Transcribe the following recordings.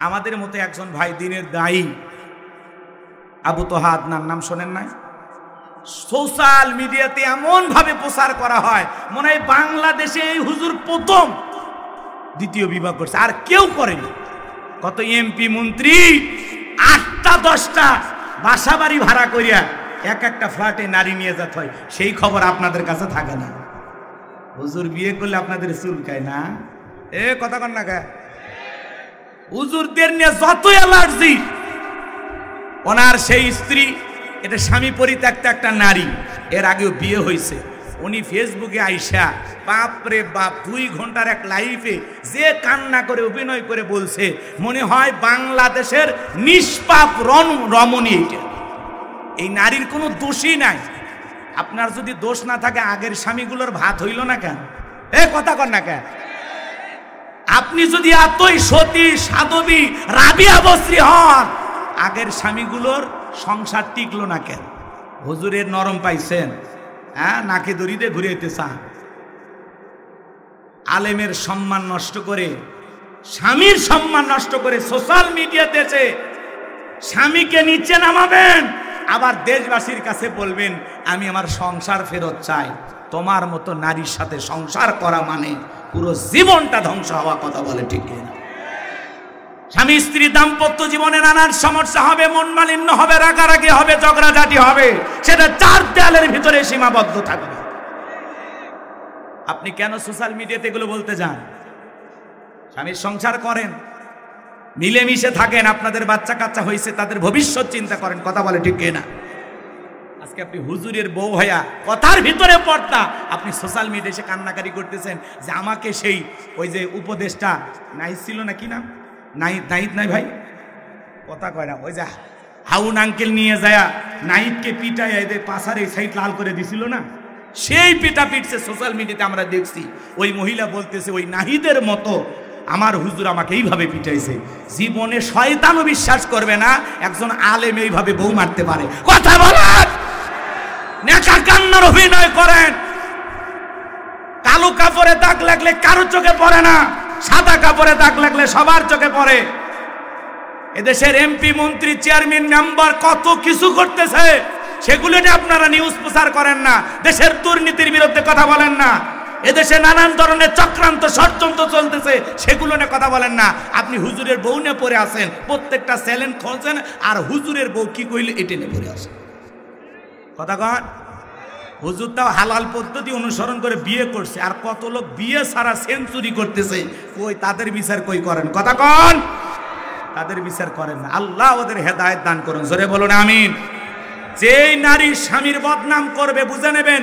আমাদের মতো একজন ভাই দিনের দায়ী আবু তোহা আদনান, নাম শোনেন নাই? সোশ্যাল মিডিয়াতে এমন ভাবে প্রচার করা হয় মনে হয় বাংলাদেশে এই হুজুর প্রথম দ্বিতীয় বিবাহ করছে, আর কেউ করেনি। কত এমপি মন্ত্রী 8টা 10টা বাসা বাড়ি ভাড়া করিয়া এক একটা ফ্ল্যাটে নারী নিয়ে যেতে হয়, সেই খবর আপনাদের কাছে থাকে না। হুজুর বিয়ে করলে আপনাদের চুলকায় না? কথা কন না কে? হুজুরদের নিয়ে যত অ্যালার্জি, ওনার সেই স্ত্রী, এটা স্বামী পরিত্যক্ত একটা নারী, এর আগেও বিয়ে হয়েছে। উনি ফেসবুকে আইসা বাপরে বাপ 2 ঘন্টার এক লাইভে যে কান্না করে অভিনয় করে বলছে মনে হয় বাংলাদেশের নিষ্পাপ রমণী এটা। এই নারীর কোনো দোষই নাই। আপনার যদি দোষ না থাকে আগের স্বামীগুলোর ভাত হইল না কেন? কথা কন না কেন? আপনি যদি এতই সতী সাধবী রাবিয়া বস্রী হন, আগের স্বামীগুলোর সংসার টিকলো না কেন? হুজুরের নরম পাইছেন, নাকে দড়িতে ঘুরাইতে চান। আলেমের সম্মান নষ্ট করে, স্বামীর সম্মান নষ্ট করে সোশ্যাল মিডিয়াতে এসে স্বামীকে নিচে নামাবেন, আবার দেশবাসীর কাছে বলবেন আমি আমার সংসার ফেরত চাই। তোমার মতো নারীর সাথে সংসার করা মানে পুরো জীবনটা ধ্বংস হওয়া। কথা বলে ঠিক কিনা? স্বামী স্ত্রী দাম্পত্য জীবনে নানান সমস্যা হবে, মন মালিন্য হবে, রাগারাগি হবে, ঝগড়াঝাটি হবে, সেটা 4 দেয়ালের ভিতরে সীমাবদ্ধ থাকবে। আপনি কেন সোশ্যাল মিডিয়াতে এগুলো বলতে যান? স্বামীর সংসার করেন, মিলেমিশে থাকেন, আপনাদের বাচ্চা কাচ্চা হয়েছে, তাদের ভবিষ্যৎ চিন্তা করেন। কথা বলে ঠিক কিনা? আজকে আপনি হুজুরের বউ হইয়া কথার ভিতরে পড়তা, আপনি সোশ্যাল মিডিয়ায় এসে কান্নাকারি করতেছেন যে আমাকে সেই ওই যে উপদেশটা নাই ছিল না, কি নাম, নাহিদ নাই ভাই, কথা কয় না, ওই যে হাউন আঙ্কেল নিয়ে যায় নাহিদকে পিটায় এদের পাশার এই সাইড লাল করে দিছিল না, সেই পিটা পিটছে সোশ্যাল মিডিয়াতে আমরা দেখছি। ওই মহিলা বলতেছে ওই নাহিদের মতো আমার হুজুর আমাকে এইভাবে পিটাইছে। জীবনে শয়তানও বিশ্বাস করবে না একজন আলেম এইভাবে বউ মারতে পারে। কথা বলেন, নেকা কান্নার অভিনয় করেন। কালো কাপড়ে দাগ লাগলে কারো চোখে পড়ে না, সাদা কাপড়ে দাগ লাগলে সবার চোখে পড়ে। এদেশের এমপি মন্ত্রী চেয়ারম্যান মেম্বার কত কিছু করতেছে, সেগুলো নিয়ে আপনারা নিউজ প্রচার করেন না। দেশের দুর্নীতির বিরুদ্ধে কথা বলেন না। এদেশে নানান ধরনের চক্রান্ত ষড়যন্ত্র চলতেছে, সেগুলো নিয়ে কথা বলেন না। আপনি হুজুরের বউ নিয়ে পড়ে আসেন, প্রত্যেকটা চ্যালেঞ্জ খোঁজেন, আর হুজুরের বউ কি কইলে এটা নিয়ে পড়ে আসেন। কথা কন, হুজুরটাও হালাল পদ্ধতি অনুসরণ করে বিয়ে করছে, আর কত লোক বিয়ে ছাড়া সেঞ্চুরি করতেছে, কই তাদের বিচার কই করেন? কথা কন, তাদের বিচার করেন না। আল্লাহ ওদের হেদায়েত দান করুন, জোরে বলুন আমিন। যেই নারী স্বামীর বদনাম করবে বুঝে নেবেন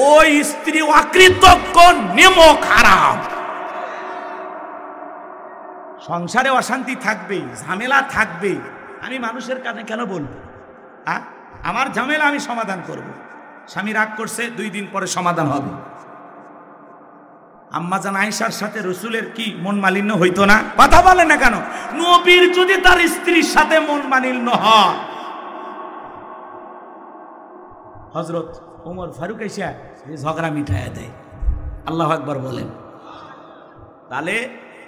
ওই স্ত্রী অকৃতজ্ঞ, নিমক, হারাম। সংসারে অশান্তি থাকবেই, ঝামেলা থাকবেই। আমি মানুষের কানে কেন বলবো? আমার ঝামেলা আমি সমাধান করব। স্বামী রাগ করছে, 2 দিন পরে সমাধান হবে। আম্মাজান আয়েশার সাথে রসুলের কি মন মালিন্য হইতো না? কথা বলে না কেন? নবীর যদি তার স্ত্রীর সাথে মন মালিন্য হয়, হযরত ওমর ফারুক এসে ঝগড়া মিটাইয়া দেয়। আল্লাহু আকবার বলেন। তাহলে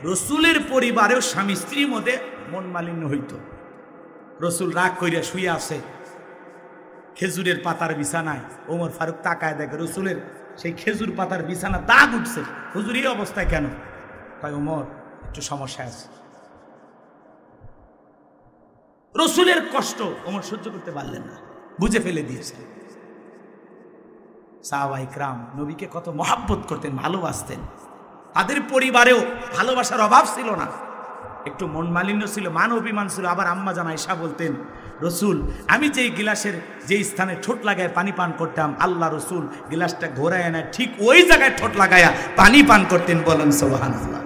রসুলের পরিবারেও স্বামী স্ত্রীর মধ্যে মন মালিন্য হইতো। রসুল রাগ কইরা শুয়ে আছে খেজুরের পাতার বিছানায়, ওমর ফারুক তাকায় দেখে রসুলের সেই খেজুর পাতার বিছানা দাগ উঠছে। হুজুর এই অবস্থায় কেন? কয় ওমর একটু সমস্যা আছে। রসুলের কষ্ট ওমর সহ্য করতে পারলেন না, বুঝে ফেলে দিয়েছে। সাহাবায়ে কিরাম নবীকে কত মহাব্বত করতেন, ভালোবাসতেন। তাদের পরিবারেও ভালোবাসার অভাব ছিল না, একটু মন মালিন্য ছিল, মান অভিমান ছিল। আবার আম্মা জান আয়েশা বলতেন, রসুল আমি যেই গিলাসের যেই স্থানে ঠোঁট লাগায় পানি পান করতাম, আল্লাহ রসুল গিলাসটা ঘোরায় না ঠিক ওই জায়গায় ঠোঁট লাগায়া পানি পান করতেন। বলেন সুবহানাল্লাহ।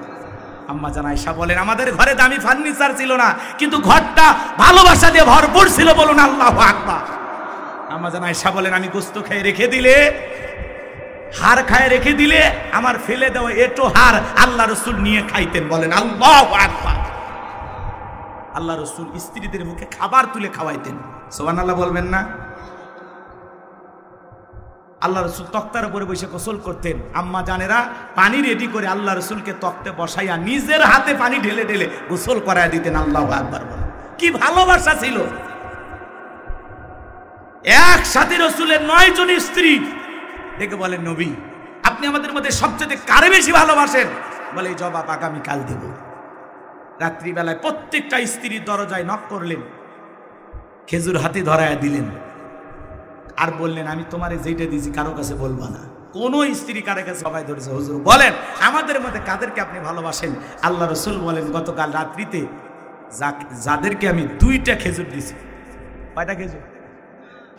আম্মা জান আয়েশা বলেন আমাদের ঘরে দামি ফার্নিচার ছিল না, কিন্তু ঘরটা ভালোবাসা দিয়ে ভরপুর ছিল। বলুন আল্লাহু আকবার। আম্মা জান আয়েশা বলেন আমি গোশত খেয়ে রেখে দিলে, হাড় খায় রেখে দিলে, আমার ফেলে দেওয়া এটো হাড় আল্লাহ রসুল নিয়ে খাইতেন। বলেন আল্লাহু আকবার। আল্লাহ রসুল স্ত্রীদের মুখে খাবার তুলে খাওয়াইতেন। সুবহানাল্লাহ বলবেন না? আল্লাহ রসুল তক্তার উপরে বসে গোসল করতেন। আম্মা জানেরা পানি রেডি করে আল্লাহ রসুলকে তক্তে বসাইয়া নিজের হাতে পানি ঢেলে ঢেলে গোসল করায় দিতেন। আল্লাহু আকবার বলেন। কি ভালোবাসা ছিল! একসাথে রসুলের 9 জন স্ত্রী দেখে বলেন, নবী আপনি আমাদের মধ্যে সবচেয়ে কারে বেশি ভালোবাসেন? বলে এই জবাব আগামীকাল দেব। রাত্রিবেলায় প্রত্যেকটা স্ত্রীর দরজায় নক করলেন, খেজুর হাতে ধরায়া দিলেন, আর বললেন আমি তোমারে যেটা দিয়েছি কারো কাছে বলবা না। কোন স্ত্রী কারো কাছে সবাই ধরেছে, হুজুর বলেন আমাদের মধ্যে কাদেরকে আপনি ভালোবাসেন? আল্লাহ রসুল বলেন, গতকাল রাত্রিতে যাদেরকে আমি 2টা খেজুর দিয়েছি। কয়টা খেজুর?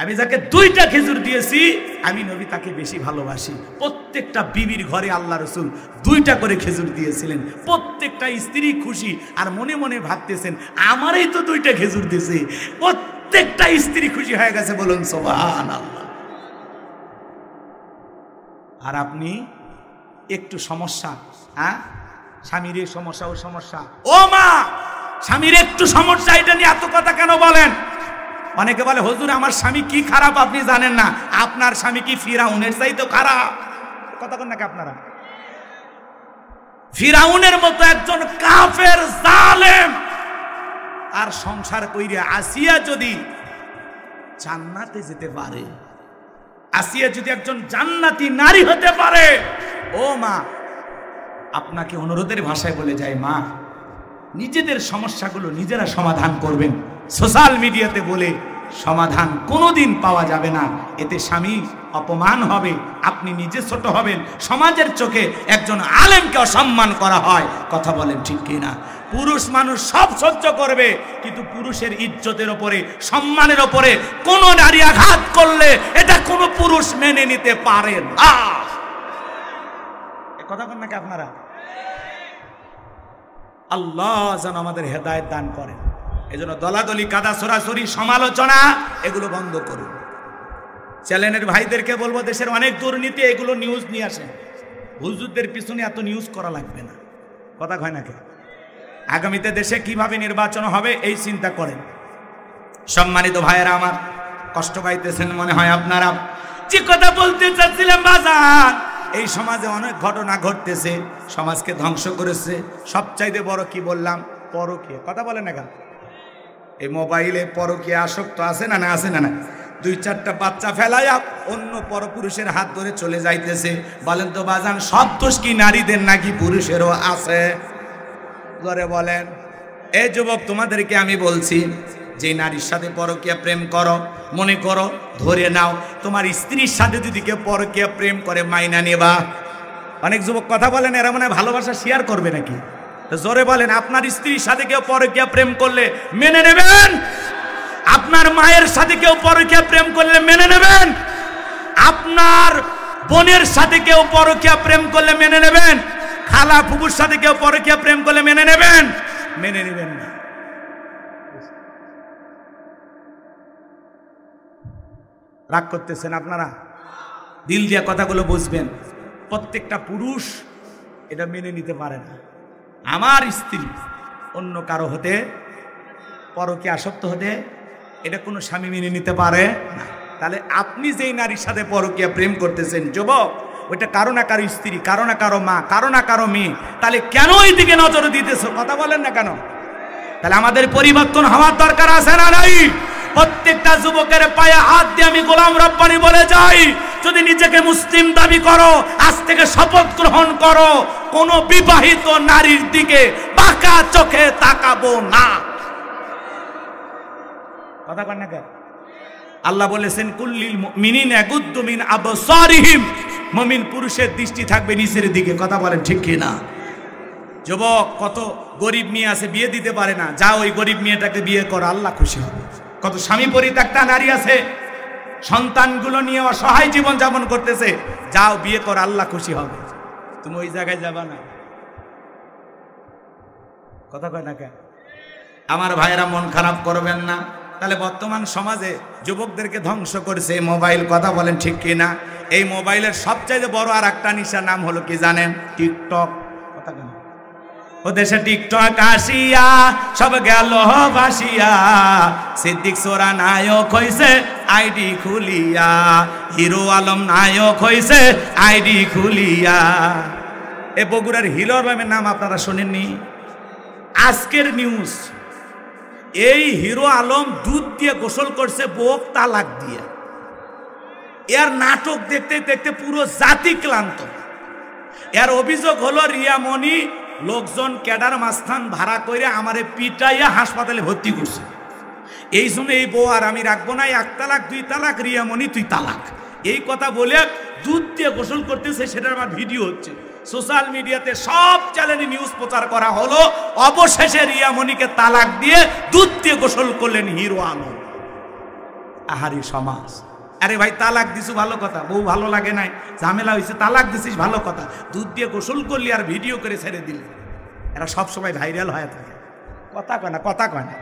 আমি যাকে 2টা খেজুর দিয়েছি আমি নবী তাকে বেশি ভালোবাসি। প্রত্যেকটা বিবির ঘরে আল্লাহ রসুল 2টা করে খেজুর দিয়েছিলেন। প্রত্যেকটা স্ত্রী খুশি আর মনে মনে ভাবতেছেন আমারই তো 2টা খেজুর দিয়েছে। প্রত্যেকটা স্ত্রী খুশি হয়ে গেছে, বলুন সুবহানাল্লাহ। আর আপনি একটু সমস্যা, হ্যাঁ স্বামীর এই সমস্যা ও সমস্যা, ও মা স্বামীর একটু সমস্যা, এটা নিয়ে এত কথা কেন বলেন? অনেকে বলে হুজুর আমার স্বামী কি খারাপ আপনি জানেন না। আপনার স্বামী কি ফিরাউনের চাইতে খারাপ? কথা বলেন নাকি আপনারা? ফিরাউনের মতো একজন কাফের জালেম আর সংসার কইরা আসিয়া যদি জান্নাতে যেতে পারে, আসিয়া যদি একজন জান্নাতি নারী হতে পারে, ও মা আপনাকে অনুরোধের ভাষায় বলে যায়, মা নিজেদের সমস্যাগুলো নিজেরা সমাধান করবেন। সোশ্যাল মিডিয়াতে বলে সমাধান কোনোদিন পাওয়া যাবে না। এতে স্বামী অপমান হবে, আপনি নিজে ছোট হবেন, সমাজের চোখে একজন আলেমকে অসম্মান করা হয়। কথা বলেন ঠিক কিনা? পুরুষ মানুষ সব সহ্য করবে, কিন্তু পুরুষের ইজ্জতের ওপরে, সম্মানের ওপরে কোন নারী আঘাত করলে এটা কোন পুরুষ মেনে নিতে পারে না। কথা বলেন নাকি আপনারা? আল্লাহ যেন আমাদের হেদায়েত দান করেন। এজন্য দলাদলি, কাদা ছড়াছড়ি, সমালোচনা এগুলো বন্ধ করুন। চ্যানেলের ভাইদেরকে বলবো, দেশের অনেক দুর্নীতি, এগুলো নিউজ নিয়ে আসেন। হুজুরদের পিছনে এত নিউজ করা লাগবে না। কথা কয় নাকি? আগামীতে দেশে কিভাবে নির্বাচন হবে এই চিন্তা করেন। সম্মানিত ভাইয়েরা আমার, কষ্ট পাইতেছেন মনে হয় আপনারা। যে কথা বলতে চাচ্ছিলাম বাজার, এই সমাজে অনেক ঘটনা ঘটতেছে, সমাজকে ধ্বংস করেছে। সবচাইতে বড় কি বললাম? পরকীয়া। কথা বলে না কেন? এই মোবাইলে পরকীয়া আসক্ত আছে না? না আছে না? না 2-4টা বাচ্চা ফেলাইয়া অন্য পরপুরুষের হাত ধরে চলে যাইতেছে। বলেন তো বাজান, সব দোষ কি নারীদের নাকি পুরুষেরও আছে? ধরে বলেন। এই যুবক তোমাদেরকে আমি বলছি, যে নারীর সাথে পরকীয়া প্রেম করো, মনে করো ধরে নাও তোমার স্ত্রীর সাথে যদি কেউ পরকীয়া প্রেম করে মাইনা নেবা। অনেক যুবক কথা বলেন এরা মনে হয় ভালোবাসা শেয়ার করবে নাকি? তো জোরে বলেন, আপনার স্ত্রীর সাথে কেউ পরকীয়া প্রেম করলে মেনে নেবেন? আপনার মায়ের সাথে কেউ পরকীয়া প্রেম করলে মেনে নেবেন? আপনার বোনের সাথে কেউ পরকীয়া প্রেম করলে মেনে নেবেন? খালা ফুফুর সাথে কেউ পরকীয়া প্রেম করলে মেনে নেবেন? মেনে নেবেন না। রাগ করতেছেন আপনারা? দিল দিয়া কথাগুলো বুঝবেন। প্রত্যেকটা পুরুষ এটা মেনে নিতে পারে না। আমার স্ত্রী অন্য কারো হতে, পরকীয়া আসক্ত হতে, এটা কোনো স্বামী মেনে নিতে পারে না। তাহলে আপনি যেই নারীর সাথে পরকীয়া প্রেম করতেছেন যুবক, ওইটা কারো না কারো স্ত্রী, কারো না কারো মা, কারো না কারো মেয়ে। তাহলে কেন এই দিকে নজর দিতেছো? কথা বলেন না কেন? তাহলে আমাদের পরিবর্তন হওয়ার দরকার আছে না নাই? প্রত্যেকটা যুবকের পায়ে হাত দিয়ে আমি গোলাম রব্বানী বলে যাই, যদি নিজেকে মুসলিম দাবি করো, আজ থেকে শপথ গ্রহণ করো, কোন বিবাহিত নারীর দিকে বাঁকা চোখে তাকাবো না। কথা কন না কেন? আল্লাহ বলেছেন কুল্লিল মুমিনিনা ইয়াগুদ্দু মিন আবসারিহিম, মুমিন পুরুষের দৃষ্টি থাকবে নিচের দিকে। কথা বলেন ঠিক কি না? যুবক, কত গরিব মেয়ে আছে বিয়ে দিতে পারে না, যা ওই গরিব মেয়েটাকে বিয়ে করো, আল্লাহ খুশি হবে। কত স্বামী পরিত্যক্তা নারী আছে, সন্তানগুলো নিয়ে অসহায় জীবন যাপন করতেছে, যাও বিয়ে করো, আল্লাহ খুশি হবে। তুমি ওই জায়গায় যাবা না। কথা কয় না কেন? আমার ভাইয়েরা মন খারাপ করবেন না। তাহলে বর্তমান সমাজে যুবকদেরকে ধ্বংস করছে মোবাইল। কথা বলেন ঠিক কি না? এই মোবাইলের সবচাইতে বড় আর একটা নিশার নাম হলো কি জানেন? টিকটক। কথা কেন? ও দেশে টিকটক আসিয়া সব গেল ভাসিয়া, সিদ্দিক সোরা নায়ক হইছে আইডি খুলিয়া, হিরো আলম নায়ক হইছে আইডি খুলিয়া। এ বগুড়ার হিরো আলমের নাম আপনারা শোনেননি? আজকের নিউজ, এই হিরো আলম দুধ দিয়ে গোসল করছে বউক তালাক দিয়ে। এর নাটক দেখতে দেখতে পুরো জাতি ক্লান্ত। এর অভিযোগ হলো রিয়ামণি লোকজন ক্যাডার মাস্তান ভাড়া করে আমারে পিটাইয়া হাসপাতালে ভর্তি করছে। এই সময় এই বউ আর আমি রাখবো না, 1 তালাক 2 তালাক, রিয়ামণি তুই তালাক, এই কথা বলে দুধ দিয়ে গোসল করতেছে। সেটার আমার ভিডিও হচ্ছে সোশ্যাল মিডিয়াতে, সব চ্যানেলে নিউজ প্রচার করা হলো। অবশেষে রিয়ামণিকে তালাক দিয়ে দুধ দিয়ে গোসল করলেন হিরো আলম। আহারি সমাজ। আরে ভাই তালাক দিছু ভালো কথা, বউ ভালো লাগে নাই, ঝামেলা হয়েছে, তালাক দিছিস ভালো কথা, দুধ দিয়ে গোসল করলি আর ভিডিও করে ছেড়ে দিলি। এরা সব সময় ভাইরাল হয়ে থাকে, কথা কয় না, কথা কয় না।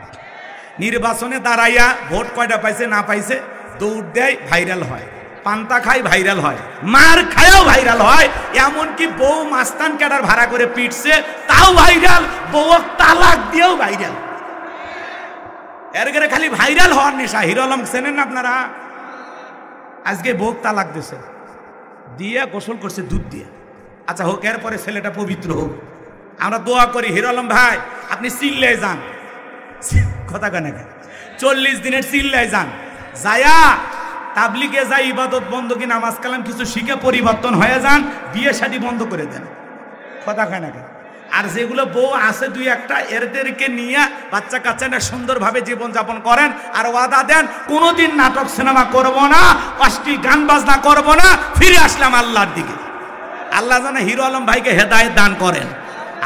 নির্বাচনে দাঁড়াইয়া ভোট কয়টা পাইছে না পাইছে দৌড় দেয়, ভাইরাল হয়। পান্তা খায়, ভাইরাল হয়। মার খায়ও ভাইরাল হয়। এমনকি বউ মাস্তান ক্যাডার ভাড়া করে পিটছে, তাও ভাইরাল। বউ তালাক দিয়েও ভাইরাল। এর গেলে খালি ভাইরাল হওয়ার নেশা। হিরো আলম চেনেন আপনারা? আজকে বউ তালাক দিছে, দিয়ে গোসল করছে দুধ দিয়ে। আচ্ছা হোক, এরপরে ছেলেটা পবিত্র হোক, আমরা দোয়া করি। হিরো আলম ভাই আপনি চিল্লায় যান, কথা কেন 40 দিনের চিল্লায় যান, যায়া তাবলিগে যাই, ইবাদত বন্দী নামাজ কালাম কিছু শিখে পরিবর্তন হয়ে যান, বিয়ে শাদী বন্ধ করে দেন, কথা কেন। আর যেগুলো বউ আছে 2-1টা, এদেরকে নিয়ে বাচ্চা কাচ্চারা সুন্দরভাবে জীবনযাপন করেন। আর ওয়াদা দেন কোনোদিন নাটক সিনেমা করব না, অশ্লীল গান বাজনা করব না, ফিরে আসলাম আল্লাহর দিকে। আল্লাহ যেন হিরো আলম ভাইকে হেদায়েত দান করেন।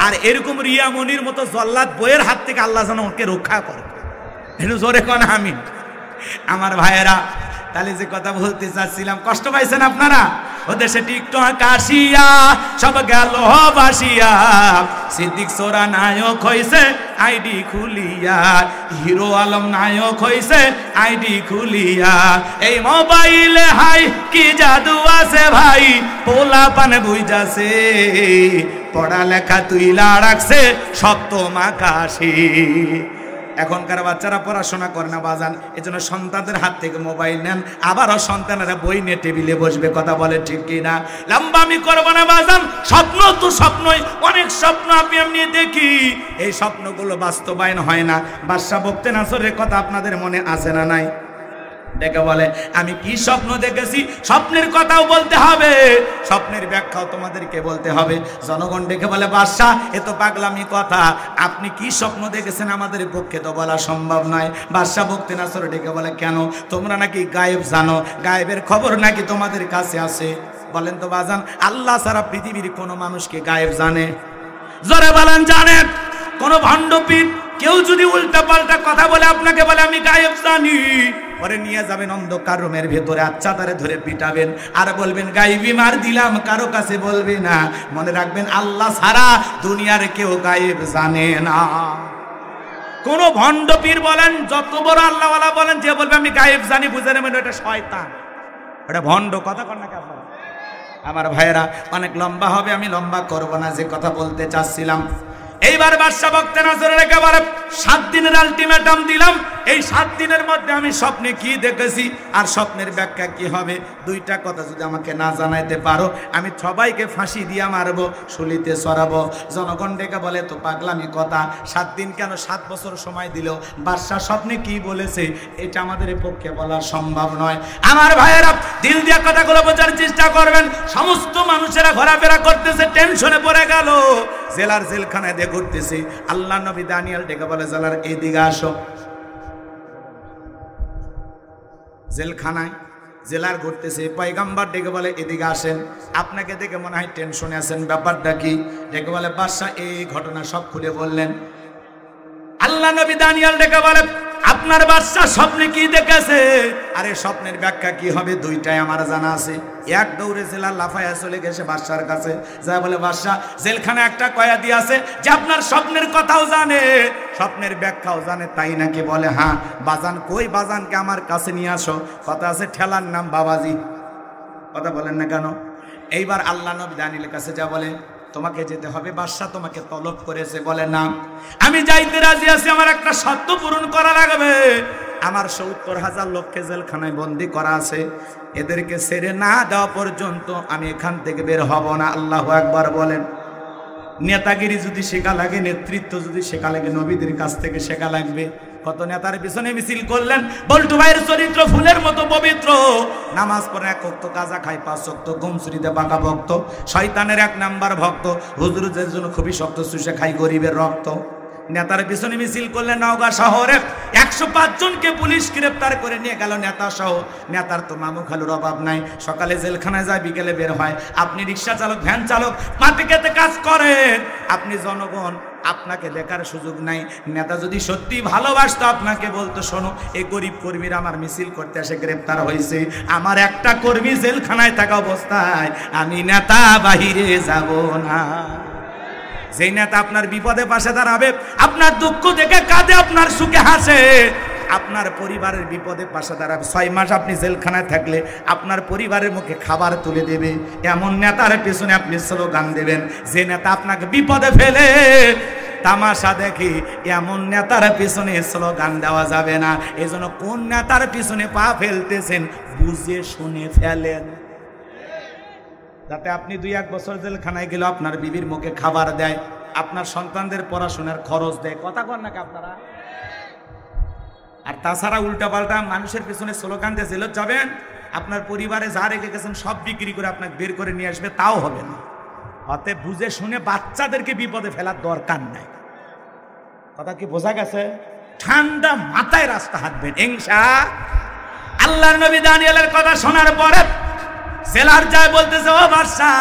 আর এরকম রিয়ামণির মতো জল্লাদ বইয়ের হাত থেকে আল্লাহ যেন ওকে রক্ষা করে। একটু জোরে কোন আমিন। আমার ভাইয়েরা, তাহলে যে কথা বলতে চাচ্ছিলাম, কষ্ট পাইছেন আপনারা? ও দেশে টিকটক আসিয়া সব গেল ভাসিয়া, সিদ্দিক সোরা নায়ক হইছে আইডি খুলিয়া, হিরো আলম নায়ক হইছে আইডি খুলিয়া। এই মোবাইলে হাই কি জাদু আছে ভাই, পোলা পান বুঝাছে, পড়ালেখা তুইলা রাখছে সপ্ত মাকাশি। এখনকার বাচ্চারা পড়াশোনা করে না বাজান, এজন্য সন্তানদের হাত থেকে মোবাইল নেন, আবারও সন্তানেরা বই নিয়ে টেবিলে বসবে, কথা বলে ঠিক কিনা? লম্বামি করবো না বাজান, স্বপ্ন তো স্বপ্নই, অনেক স্বপ্ন আমি এমনি দেখি, এই স্বপ্নগুলো বাস্তবায়ন হয় না। বাদশাহ বক্তে নাসরের কথা আপনাদের মনে আছে না নাই? ডেকে বলে আমি কি স্বপ্ন দেখেছি, স্বপ্নের কথাও বলতে হবে, স্বপ্নের ব্যাখ্যাও তোমাদেরকে বলতে হবে। জনগণ ডেকে বলে বাদশাহ এ তো পাগলামি কথা, আপনি কি স্বপ্ন দেখেছেন আমাদের পক্ষে তো বলা সম্ভব নয়। বাদশাহ বক্তে নাসর ডেকে বলে কেন, তোমরা নাকি গায়েব জানো, গায়েবের খবর নাকি তোমাদের কাছে আছে? বলেন তো বাজান, আল্লাহ ছাড়া পৃথিবীর কোনো মানুষকে গায়েব জানে? জোরে বলেন জানেন? কোন ভণ্ডপীর কেউ যদি উল্টা পাল্টা কথা বলে আপনাকে বলে আমি গায়েব জানি, পরে নিয়ে যাবেন অন্ধকার রুমের ভেতরে, আচ্ছা তারে ধরে পিটাবেন আর বলবেন গায়েবী মার দিলাম, কারো কাছে বলবে না। মনে রাখবেন আল্লাহ ছাড়া দুনিয়ার কেউ গায়েব জানে না। কোন ভণ্ডপীর বলেন, যত বড় আল্লাহওয়ালা বলেন, যে বলবে আমি গায়েব জানি, বুঝে নেবেন এটা শয়তান, এটা ভণ্ড। কথা কন না কি আপনারা? আমার ভাইয়েরা, অনেক লম্বা হবে, আমি লম্বা করব না, যে কথা বলতে চাচ্ছিলাম। এইবার বাদশাহ বক্তে নাসর রেখে বলে 7 দিনের আলটিমেটাম দিলাম, এই 7 দিনের মধ্যে আমি স্বপ্নে কি দেখেছি আর স্বপ্নের ব্যাখ্যা কি হবে, 2টা কথা যদি আমাকে না জানাইতে পারো, আমি সবাইকে ফাঁসি দিয়া মারবো, শুলিতে চড়াবো। জনগণ ডেকে বলে তো পাগলামি কথা, 7 দিন কেন 7 বছর সময় দিল, বাদশাহ স্বপ্নে কি বলেছে এটা আমাদের পক্ষে বলা সম্ভব নয়। আমার ভাইয়েরা, দিল দিয়া কথাগুলো বোঝার চেষ্টা করবেন। সমস্ত মানুষেরা ঘোরাফেরা করতেছে, টেনশনে পড়ে গেল, জেলার জেলখানায় দিয়ে ঘুরতেছে। আল্লাহ নবী দানিয়েল ডেকে বলে জেলার এইদিকে আসো। জেলখানায় জেলার ঘুরতেছে, পয়গম্বর ডেকে বলে এদিকে আসেন। আপনাকে দেখে মনে হয় টেনশনে আছেন, ব্যাপারটা কি? ডেকে বলে বাদশাহ এই ঘটনা সব খুলে বললেন। আল্লাহ নবী দানিয়েল ডেকে বলে আপনার বাদশাহ স্বপ্নে কি দেখেছে? আরে স্বপ্নের ব্যাখ্যা কি হবে 2টাই আমার জানা আছে। এক দৌড়ে জেলার লাফায়া চলে গেছে বাদশার কাছে, যা বলে বাদশাহ জেলখানে একটা কয়েদি আছে যে আপনার স্বপ্নের কথাও জানে, স্বপ্নের ব্যাখ্যাও জানে, তাই নাকি? বলে হ্যাঁ। বাজান কই? বাজানকে আমার কাছে নিয়ে আসো। কথা আছে ঠেলার নাম বাবাজি, কথা বলেন না কেন? এইবার আল্লাহ নবী দানিয়েলের কাছে যা বলে তোমাকে যেতে হবে, বাদশা তোমাকে তলব করেছে। বলে না, আমি যাইতে রাজি আছি, আমার একটা শর্ত পূরণ করা লাগবে। আমার ৭০,০০০ লোককে জেলখানায় বন্দি করা আছে, এদেরকে ছেড়ে না দেওয়া পর্যন্ত আমি এখান থেকে বের হব না। আল্লাহু আকবার বলেন। নেতাগিরি যদি শেখা লাগে, নেতৃত্ব যদি শেখা লাগে, নবীদের কাছ থেকে শেখা লাগবে। কত নেতার পিছনে মিছিল করলেন। বল্টু ভাইয়ের চরিত্র ফুলের মতো পবিত্র, নামাজ পড়ে ১ ওয়াক্ত, গাঁজা খায় ৫ ওয়াক্ত, গমছুরিতে বাঁকা ভক্ত, শয়তানের ১ নাম্বার ভক্ত, হুজুরদের জন্য খুবই শক্ত, চুষে খাই গরিবের রক্ত। নেতার পিছনে মিছিল করলেন নওগাঁ শহরে, ১০৫ জনকে পুলিশ গ্রেপ্তার করে নিয়ে গেল নেতা সহ। নেতার তো মামু খালুর অভাব নাই, সকালে জেলখানায় যায়, বিকেলে বের হয়। আপনি রিক্সা চালক, ভ্যান চালক, মাটি খেতে কাজ করেন, আপনি জনগণ, আপনাকে দেখার সুযোগ নাই। নেতা যদি সত্যি ভালোবাসতো আপনাকে বলতো, শোনো, এই গরিব কর্মীরা আমার মিছিল করতে এসে গ্রেপ্তার হয়েছে, আমার একটা কর্মী জেলখানায় থাকা অবস্থায় আমি নেতা বাহিরে যাব না। যেই নেতা আপনার বিপদে পাশে দাঁড়াবে, আপনার দুঃখ দেখে কাঁদে, আপনার সুখে হাসে, আপনার পরিবারের বিপদে পাশে দাঁড়াবে, ৬ মাস আপনি জেলখানায় থাকলে আপনার পরিবারের মুখে খাবার তুলে দেবে, এমন নেতার পেছনে আপনি স্লোগান দেবেন। যে নেতা আপনাকে বিপদে ফেলে তামাশা দেখে, এমন নেতার পিছনে স্লোগান দেওয়া যাবে না। এজন্য কোন নেতার পিছনে পা ফেলতেছেন বুঝে শুনে ফেলেন, যাতে আপনি ২-১ বছর জেলখানায় গেলে আপনার বিবির মুখে খাবার দেয়, আপনার সন্তানদের পড়াশোনার খরচ দেয়। কথা কন নাকি আপনারা? আর তাছাড়া উল্টাপাল্টা মানুষের পিছনে স্লোগান দিয়ে জেলত যাবেন, আপনার পরিবারে যা রেখে গেছেন সব বিক্রি করে আপনাকে বের করে নিয়ে আসবে, তাও হবে না। অতএব বুঝে শুনে বাচ্চাদেরকে বিপদে ফেলার দরকার নাই। কথা কি বোঝা গেছে? ঠান্ডা মাথায় রাস্তা হাঁটবেন ইনশাআল্লাহ। আল্লাহর নবী দানিয়েলের কথা শোনার পরে জেলার যায় বলতেছে, ও বাদশা,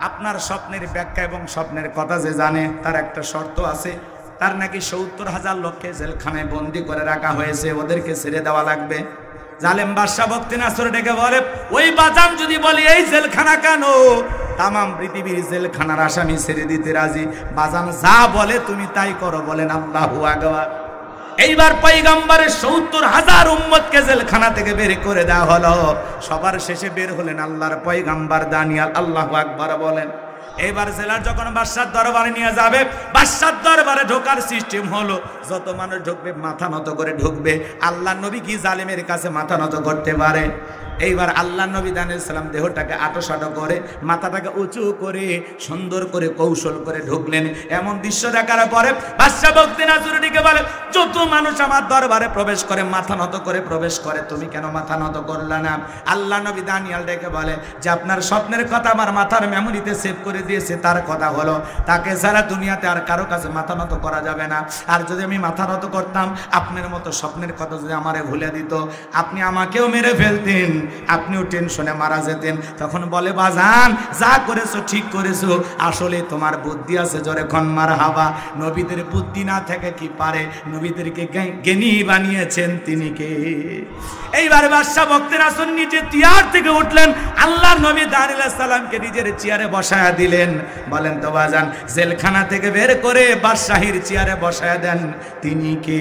আপনার স্বপ্নের ব্যাখ্যা এবং স্বপ্নের কথা যে জানে তার একটা শর্ত আছে। তার নাকি ৭০,০০০ লোককে জেলখানায় বন্দি করে রাখা হয়েছে, ওদেরকে ছেড়ে দেওয়া লাগবে। জালেম বাদশা বক্তি নাসর ডেকে বলে, ওই বাজান যদি বলি এই জেলখানা কেন, তামাম পৃথিবীর জেলখানার আসামি ছেড়ে দিতে রাজি। বাজান যা বলে তুমি তাই করো। বলেন আল্লাহু আকবার। এইবার পয়গম্বরের ৭০,০০০ উম্মতকে জেলখানা থেকে বের করে দেওয়া হলো। সবার শেষে বের হলেন আল্লাহর পয়গম্বর দানিয়েল। আল্লাহু আকবার বলেন। এইবার জেলার যখন বাদশার দরবারে নিয়ে যাবে, বাদশার দরবারে ঢোকার সিস্টেম হলো, যত মানুষ ঢুকবে মাথা নত করে ঢুকবে। আল্লাহ নবী কি জালেমের কাছে মাথা নত করতে পারে? এইবার আল্লাহ নবী দানিয়েল সালাম দেহটাকে আটোসাটো করে, মাথাটাকে উঁচু করে, সুন্দর করে, কৌশল করে ঢুকলেন। এমন দৃশ্য দেখার পরে বাদশা বক্তি নাসরুদ্দিনকে বলে, যত মানুষ আমার দরবারে প্রবেশ করে মাথা নত করে প্রবেশ করে, তুমি কেন মাথা নত করলে না? আল্লাহ নবী দানিয়েল ডেকে বলে যে, আপনার স্বপ্নের কথা আমার মাথার মেমোরিতে সেভ করে দিয়েছে। তার কথা হলো, তাকে ছাড়া দুনিয়াতে আর কারো কাছে মাথা নত করা যাবে না। আর যদি আমি মাথা নত করতাম, আপনার মতো স্বপ্নের কথা যদি আমারে ভুলে দিত, আপনি আমাকেও মেরে ফেলতেন, আপনিও টেনশনে মারা যেতেন। তখন বলে, বাজান যা করেছো ঠিক করেছো, আসলে তোমার বুদ্ধি আছে, জোরে খন মারহাবা। নবীদের বুদ্ধি না থেকে কি পারে? নবীদেরকে জ্ঞানী বানিয়েছেন তিনি কে? এইবার বাদশা বক্তি নাসর নিজে চেয়ার থেকে উঠলেন, আল্লাহ নবী দানিয়েল আলাইহিস সালামকে নিজের চেয়ারে বসায়া দিলেন। বলেন তো বাজান, জেলখানা থেকে বের করে বাদশাহীর চেয়ারে বসায়া দেন তিনি কে?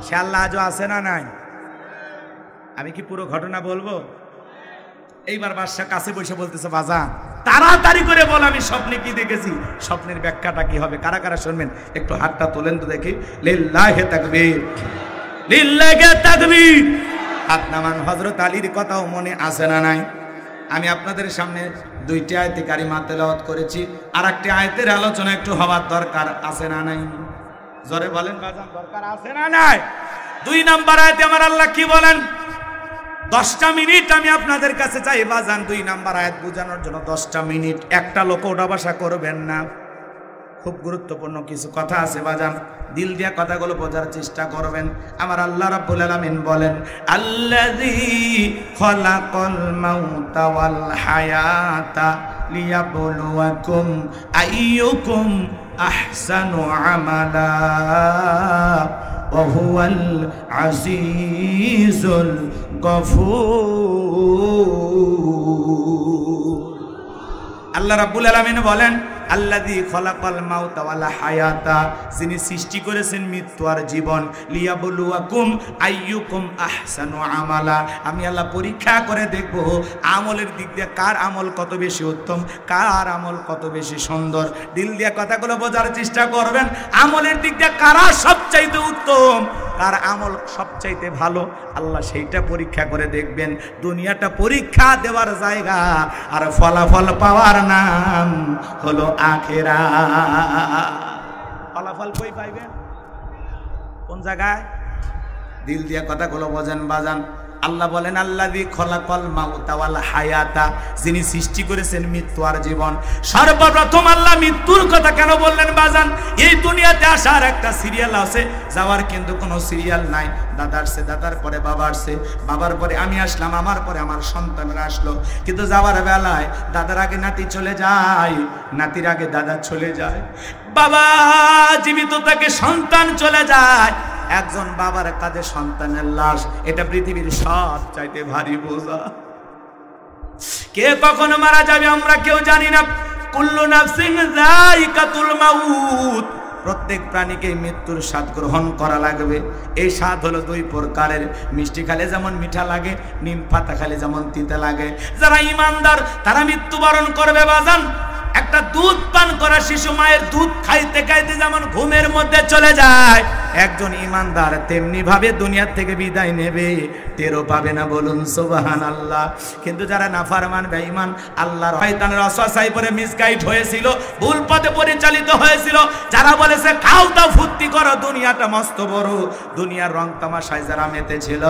সে আল্লাহ আজও আছে না নাই? আমি কি পুরো ঘটনা বলবো? এইবার বাদশা কাছে বসে বলতেছে, বাজান তাড়াতাড়ি করে বল, আমি স্বপ্নে কি দেখেছি, স্বপ্নের ব্যাখ্যাটা কি হবে? কারা কারা শুনবেন একটু হাতটা তোলেন তো দেখি। লিল্লাহি তাকবীর, লিল্লাহি তাকবীর। হাত নামান। হযরত আলীর কথাও মনে আছে না নাই? আমি আপনাদের সামনে 2টি আয়াতে কারিমা তেলাওয়াত করেছি, আর একটি আয়াতের আলোচনা একটু হওয়ার দরকার আছে না নাই? জোরে বলেন বাজান, দরকার আছে না নাই? 2 নাম্বার আয়াতে আমার আল্লাহ কি বলেন? 10টা মিনিট আমি আপনাদের কাছে চাই বাজান, 2 নাম্বার আয়াত বোঝানোর জন্য 10টা মিনিট। একটা লোক ওটা ভাষা করবেন না, খুব গুরুত্বপূর্ণ কিছু কথা আছে বাজান, দিল দিয়া কথাগুলো বোঝার চেষ্টা করবেন। আমার আল্লাহ রাব্বুল আলামিন বলেন, আল্লাযী খালাকাল মাউতা ওয়াল হায়াতা লিয়াবলুয়াকুম আইয়ুকুম আহসানু আমালা ওয়া হুয়াল আজিজুল গফুর। আল্লাহ রাব্বুল আলামিন বলেন, আল্লাযী খলাকাল মাউতা ওয়াল হায়াতা, যিনি সৃষ্টি করেছেন মৃত্যু আর জীবন, লিয়াবলুয়াকুম আইয়ুকুম আহসানু আমালা, আমি আল্লাহ পরীক্ষা করে দেখব আমলের দিক দিয়ে কার আমল কত বেশি উত্তম, কার আমল কত বেশি সুন্দর। দিল দিয়ে কথাগুলো বোঝার চেষ্টা করবেন। আমলের দিক দিয়ে কারা সবচাইতে উত্তম, কার আমল সবচাইতে ভালো, আল্লাহ সেইটা পরীক্ষা করে দেখবেন। দুনিয়াটা পরীক্ষা দেওয়ার জায়গা, আর ফলাফল পাওয়ার নাম হলো আখিরাত। ফলাফল কই পাইবেন? কোন জায়গায়? দিল দিয়ে কথাগুলো বোঝেন বাজান। আল্লাহ বলেন আল্লাযী খলাকাল মাউতা ওয়াল হায়াতা, যিনি সৃষ্টি করেছেন মৃত্যু আর জীবন। সর্বপ্রথম আল্লাহ মৃত্যুর কথা কেন বললেন বাজান? এই দুনিয়াতে আসার একটা সিরিয়াল আছে, যাওয়ার কিন্তু কোনো সিরিয়াল নাই। দাদা আসছে, দাদার পরে বাবা আসছে, বাবার পরে আমি আসলাম, আমার পরে আমার সন্তানরা আসলো। কিন্তু যাওয়ার বেলায় দাদার আগে নাতি চলে যায়, নাতির আগে দাদা চলে যায়, বাবা জীবিত থাকে, সন্তান চলে যায়। একজন বাবার কাঁধে সন্তানের লাশ, এটা পৃথিবীর সব চাইতে ভারী বোঝা। কে কখন মারা যাবে আমরা কেউ জানি না। কুল্লু নাফসিন যায়িকাতুল মাউত, প্রত্যেক প্রাণীকে মৃত্যুর স্বাদ গ্রহণ করা লাগবে। এই স্বাদ হলো দুই প্রকারের, মিষ্টি খেলে যেমন মিঠা লাগে, নিম পাতা খেলে যেমন তিতা লাগে। যারা ঈমানদার তারা মৃত্যুবরণ করবে বাজান। একটা দুধ পান করা শিশু মায়ের দুধ খাইতে খাইতে যেমন ঘুমের মধ্যে চলে যায়, একজন ঈমানদার তেমনি ভাবে দুনিয়া থেকে বিদায় নেবে, টেরও পাবে না। বলুন সুবহানাল্লাহ। কিন্তু যারা নাফরমান বেঈমান, আল্লাহর শয়তানের ওয়াসওয়াসায় পড়ে মিসগাইড হয়েছিল, ভুল পথে পরিচালিত হয়েছিল, যারা বলেছে খাও দাও ফুর্তি করো, দুনিয়াটা মস্ত বড়, দুনিয়ার রং তামাশায় যারা মেতেছিল,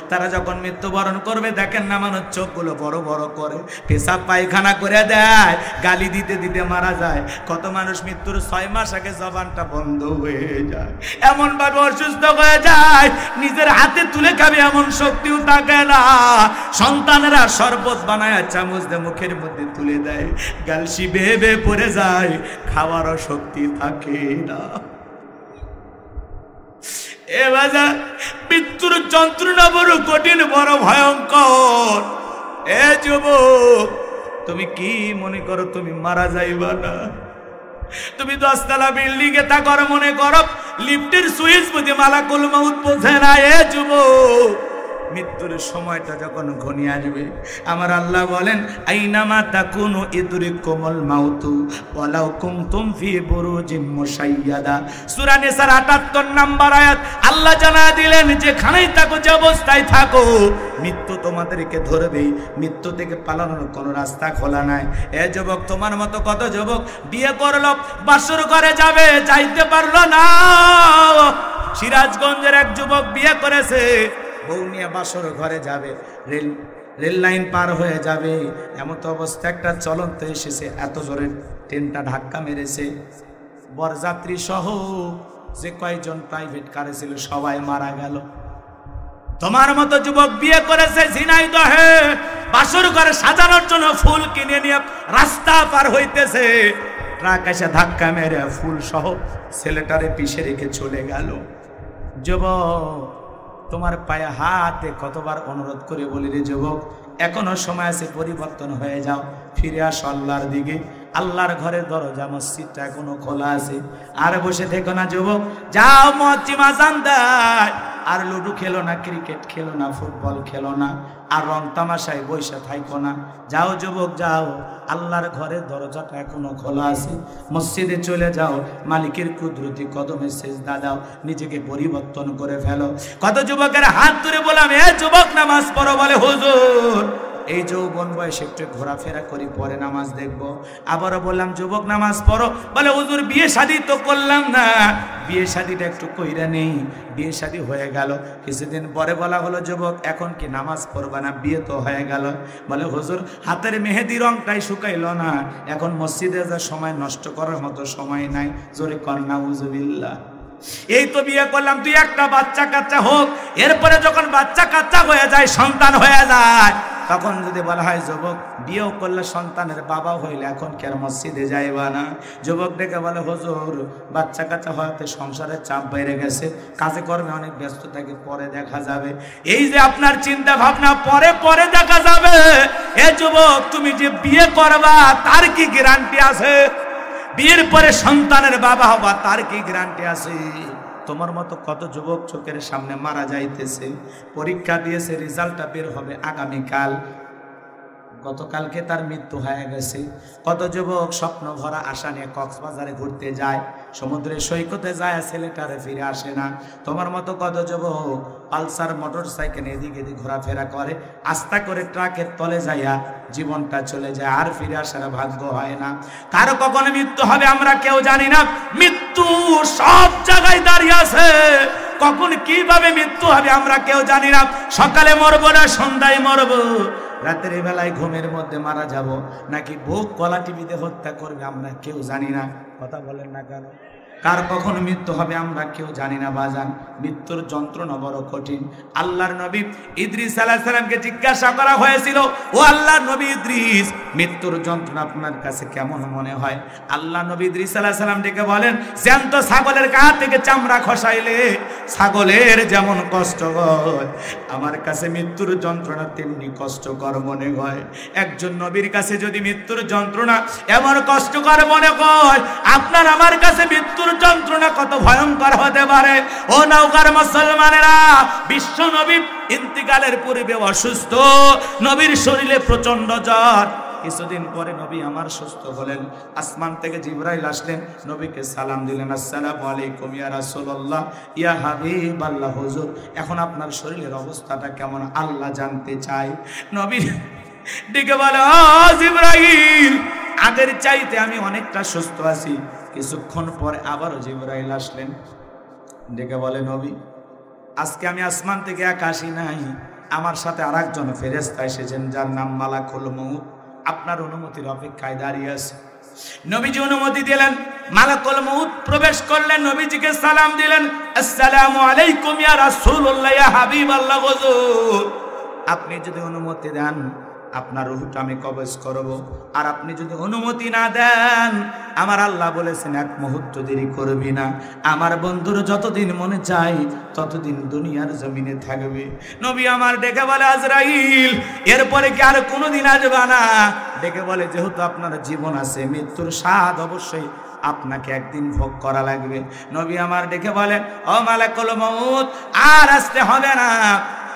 তারা যখন মৃত্যুবরণ করবে দেখেন না মানুষ চোখগুলো বড় বড় করে, পেশাব পায়খানা করে দেয়, গালি দিতে দিতে মারা যায়। কত মানুষ মৃত্যুর 6 মাস আগে জবানটা বন্ধ হয়ে যায়, এমন ভাবে অসুস্থ হয়ে যায়, নিজের হাতে তুলে খাবে এমন শক্তিও থাকে না। সন্তানেরা শরবত বানায় চামচ দিয়ে মুখের মধ্যে তুলে দেয়, গালসি বেয়ে বেয়ে পড়ে যায়, খাওয়ারও শক্তি থাকে না। এ বাজার মৃত্যুর যন্ত্রণা বড় কঠিন, বড় ভয়ঙ্কর। এ যুবক, তুমি কি মনে করো তুমি মারা যাইবা না? তুমি 10 তলা বিল্ডিং এ থাকো, মনে করো লিফটের সুইচ বুঝে মালাকুল মাউত পৌঁছে না। এ যুবক, মৃত্যুর সময়টা যখন ঘনিয়ে আসবে, আমার আল্লাহ বলেন আইনামা তাকুনু ইদরিকুমুল মাউতু ওয়ালাউ কুনতুম ফি বুরুজিম মুশাইয়াদা। সূরা নিসার 78 নম্বর আয়াত আল্লাহ জানায় দিলেন, যেখানেই থাকো, যে অবস্থায় থাকো, মৃত্যু তোমাদেরকে ধরবেই, মৃত্যু থেকে পালানোর কোনো রাস্তা খোলা নাই। এ যুবক, তোমার মতো কত যুবক বিয়ে করলো, বাসর ঘরে যাবে, যাইতে পারলো না। সিরাজগঞ্জের এক যুবক বিয়ে করেছে, বউ নিয়ে বাসর ঘরে যাবে, রেল লাইন পার হয়ে যাবে, এমন অবস্থা একটা চলন্ত এসেছে, এত জোরে ট্রেনটা ধাক্কা মেরেছে, বরযাত্রী সহ যে কয়েকজন প্রাইভেট কারে ছিল সবাই মারা গেল। তোমার মতো যুবক বিয়ে করেছে ঝিনাইদহে, বাসর ঘরে সাজানোর জন্য ফুল কিনে নিয়ে রাস্তা পার হইতেছে, ট্রাক এসে ধাক্কা মেরে ফুল সহ ছেলেটারে পিষে রেখে চলে গেল। যুবক, তোমার পায়ে হাতে কতবার অনুরোধ করে বলি রে যুবক, এখনো সময় আছে, পরিবর্তন হয়ে যাও, ফিরে আসো আল্লাহর দিকে। আল্লাহর ঘরের দরজা মসজিদটা এখনো খোলা আছে, আর বসে থেকো না যুবক, যাও মসজিদ আজান দেয়, আর লুডু খেলো না, ক্রিকেট খেলো না, ফুটবল খেলো না, আর রং তামাশায় বসে থাকো না। যাও যুবক যাও, আল্লাহর ঘরের দরজাটা এখনো খোলা আছে, মসজিদে চলে যাও, মালিকের কুদরতি কদমে সেজদা দাও, নিজেকে পরিবর্তন করে ফেলো। কত যুবকের হাত ধরে বললাম, এ যুবক নামাজ পড়ো, বলে হুজুর এই যৌবন বয়সে একটু ঘোরাফেরা করি, পরে নামাজ দেখবো। আবারও বললাম যুবক নামাজ পড়ো, বলে হুজুর বিয়ে শাদী তো করলাম না, বিয়ে শাদীটা একটু কইরা নেই। বিয়ে শাদী হয়ে গেল, কিছুদিন পরে বলা হলো যুবক এখন কি নামাজ পড়বা না, বিয়ে তো হয়ে গেল। বলে হুজুর হাতের মেহেদি রংটাই শুকাইল না, এখন মসজিদে যা সময় নষ্ট করার মতো সময় নাই। জোরে কর নাউজুবিল্লাহ। এই তো বিয়ে করলাম, তুই একটা বাচ্চা কাচ্চা হোক, এরপরে যখন বাচ্চা কাচ্চা হয়ে যায়, সন্তান হয়ে যায়, তখন যদি বলা হয় যুবক বিয়েও করলে সন্তানের বাবা হইলে এখন কি আর মসজিদে যাইবা না? যুবক ডেকে বলে হুজুর বাচ্চা কাচ্চা হওয়াতে সংসারের চাপ বেড়ে গেছে, কাজে কর্মে অনেক ব্যস্ত থাকে, পরে দেখা যাবে। এই যে আপনার চিন্তা ভাবনা পরে পরে দেখা যাবে, এ যুবক তুমি যে বিয়ে করবা তার কি গ্যারান্টি আছে? বিয়ের পরে সন্তানের বাবা হবা, তার কি গ্যারান্টি আছে? তোমার মতো কত যুবক চোখের সামনে মারা যাইতেছে, পরীক্ষা দিয়েছে, রেজাল্টটা বের হবে আগামীকাল, গতকালকে তার মৃত্যু হয়ে গেছে। কত যুবক স্বপ্ন ভরা আশা নিয়ে কক্সবাজারে ঘুরতে যায়, সমুদ্রের সৈকতে যায়, ছেলেটারে ফিরে আসে না। তোমার মতো কত যুবক পালসার মোটর সাইকেল এদিকে এদিকে ঘোরাফেরা করে, আস্তা করে ট্রাকের তলে যাইয়া জীবনটা চলে যায়, আর ফিরে আসার ভাগ্য হয় না। কারো কখন মৃত্যু হবে আমরা কেউ জানি না। মৃত্যু সব জায়গায় দাঁড়িয়ে আছে, কখন কিভাবে মৃত্যু হবে আমরা কেউ জানি না। সকালে মরবো না সন্ধ্যায় মরবো, রাতের বেলায় ঘুমের মধ্যে মারা যাব, নাকি বুক গলা টিভিতে হত্যা করবে আমরা কেউ জানি না। কথা বলেন না কেন? কার কখন মৃত্যু হবে আমরা কেউ জানি না বাজান। মৃত্যুর যন্ত্রণা বড় কঠিন। আল্লাহর নবী ইদ্রিস আলাইহিস সালামকে জিজ্ঞাসা করা হয়েছিল, ও আল্লাহর নবী ইদ্রিস, মৃত্যুর যন্ত্রণা আপনার কাছে কেমন মনে হয়? আল্লাহ নবী ইদ্রিস আলাইহিস সালাম ডেকে বলেন, জ্যান্ত ছাগলের গা থেকে চামড়া খসাইলে ছাগলের যেমন কষ্ট হয়, আমার কাছে মৃত্যুর যন্ত্রণা তেমনি কষ্টকর মনে হয়। একজন নবীর কাছে যদি মৃত্যুর যন্ত্রণা এমন কষ্টকর মনে হয়, আপনার আমার কাছে মৃত্যুর যন্ত্রণা কত ভয়ঙ্কর হতে পারে। ও নওগাঁর মুসলমানেরা, বিশ্ব নবী ইন্তিকালের পূর্বে অসুস্থ, নবীর শরীরে প্রচন্ড জ্বর। কিছুদিন পরে নবী আমার সুস্থ হলেন। আসমান থেকে জিবরাইল আসলেন, নবীকে সালাম দিলেন, আসসালামু আলাইকুম ইয়া রাসূলুল্লাহ, ইয়া হাবিবাল্লাহ, হুজুর এখন আপনার শরীরের অবস্থাটা কেমন আল্লাহ জানতে চাই। নবী ডেকে বলে, ও জিবরাইল, আগের চাইতে আমি অনেকটা সুস্থ আছি। কিছুক্ষণ পরে আবারও জিবরাইল আসলেন, ডেকে বলে, নবী আজকে আমি আসমান থেকে একা আসি নাই, আমার সাথে আরেকজন ফেরেশতা এসেছেন যার নাম মালাকুল মউত, আপনার অনুমতির অপেক্ষায় দাঁড়িয়ে আছে। নবীজি অনুমতি দিলেন, মালাকুল মউত প্রবেশ করলেন, নবীজিকে সালাম দিলেন, আসসালামু আলাইকুম ইয়া রাসূলুল্লাহ, ইয়া হাবিবাল্লাহ, হুজুর আপনি যদি অনুমতি দেন আপনার রূহটা আমি কবজ করব, আর আপনি যদি অনুমতি না দেন, আমার আল্লাহ বলেছেন এক মুহূর্ত দেরি করবি না, আমার বন্ধুর যতদিন মনে চাই ততদিন দুনিয়ার জমিনে থাকবে। নবী আমার ডেকে বলে, আজরাইল এরপরে কি আর কোনোদিন আসবে না? ডেকে বলে, যেহেতু আপনার জীবন আছে, মৃত্যুর স্বাদ অবশ্যই আপনাকে একদিন ভোগ করা লাগবে। নবী আমার ডেকে বলে, ও মালাকুল মউত, আর আসতে হবে না,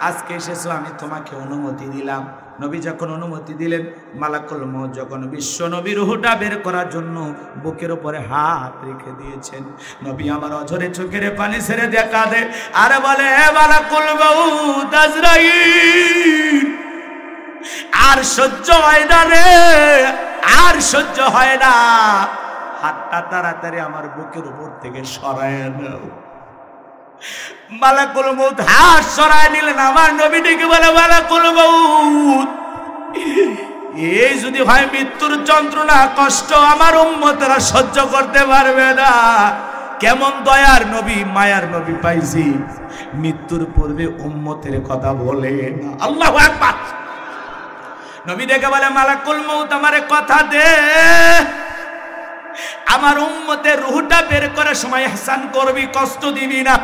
আজকে এসেছো, আমি তোমাকে অনুমতি দিলাম। নবী যখন অনুমতি দিলেন, মালাকুল মউত যখন বিশ্ব নবীর রূহটা বের করার জন্য বুকের উপরে হাত রেখে দিয়েছেন, নবী আমার অঝরে চোখের পানি ছেড়ে দিয়ে কাঁদে আর বলে, হে মালাকুল মউত, আজরাইল আর সহ্য হয় না রে, আর সহ্য হয় না, হাতটা তাড়াতাড়ি আমার বুকের উপর থেকে সরায় নাও। মালাকুল মউত হাত সরায় নিলেন। আমার নবী ডেকে বলে, মালাকুল মউত, এই যদি হয় মৃত্যুর যন্ত্রণা কষ্ট আমার উম্মতেরা সহ্য করতে পারবে না। কেমন দয়ার নবী, মায়ার নবী পাইছি, মৃত্যুর পূর্বে উম্মতের কথা বলে না। আল্লাহু আকবার। নবী ডেকে বলে, মালাকুল মউত আমারে কথা দে, আমার উম্মতের রূহটা বের করার সময় ইহসান করবি, কষ্ট দিবি না।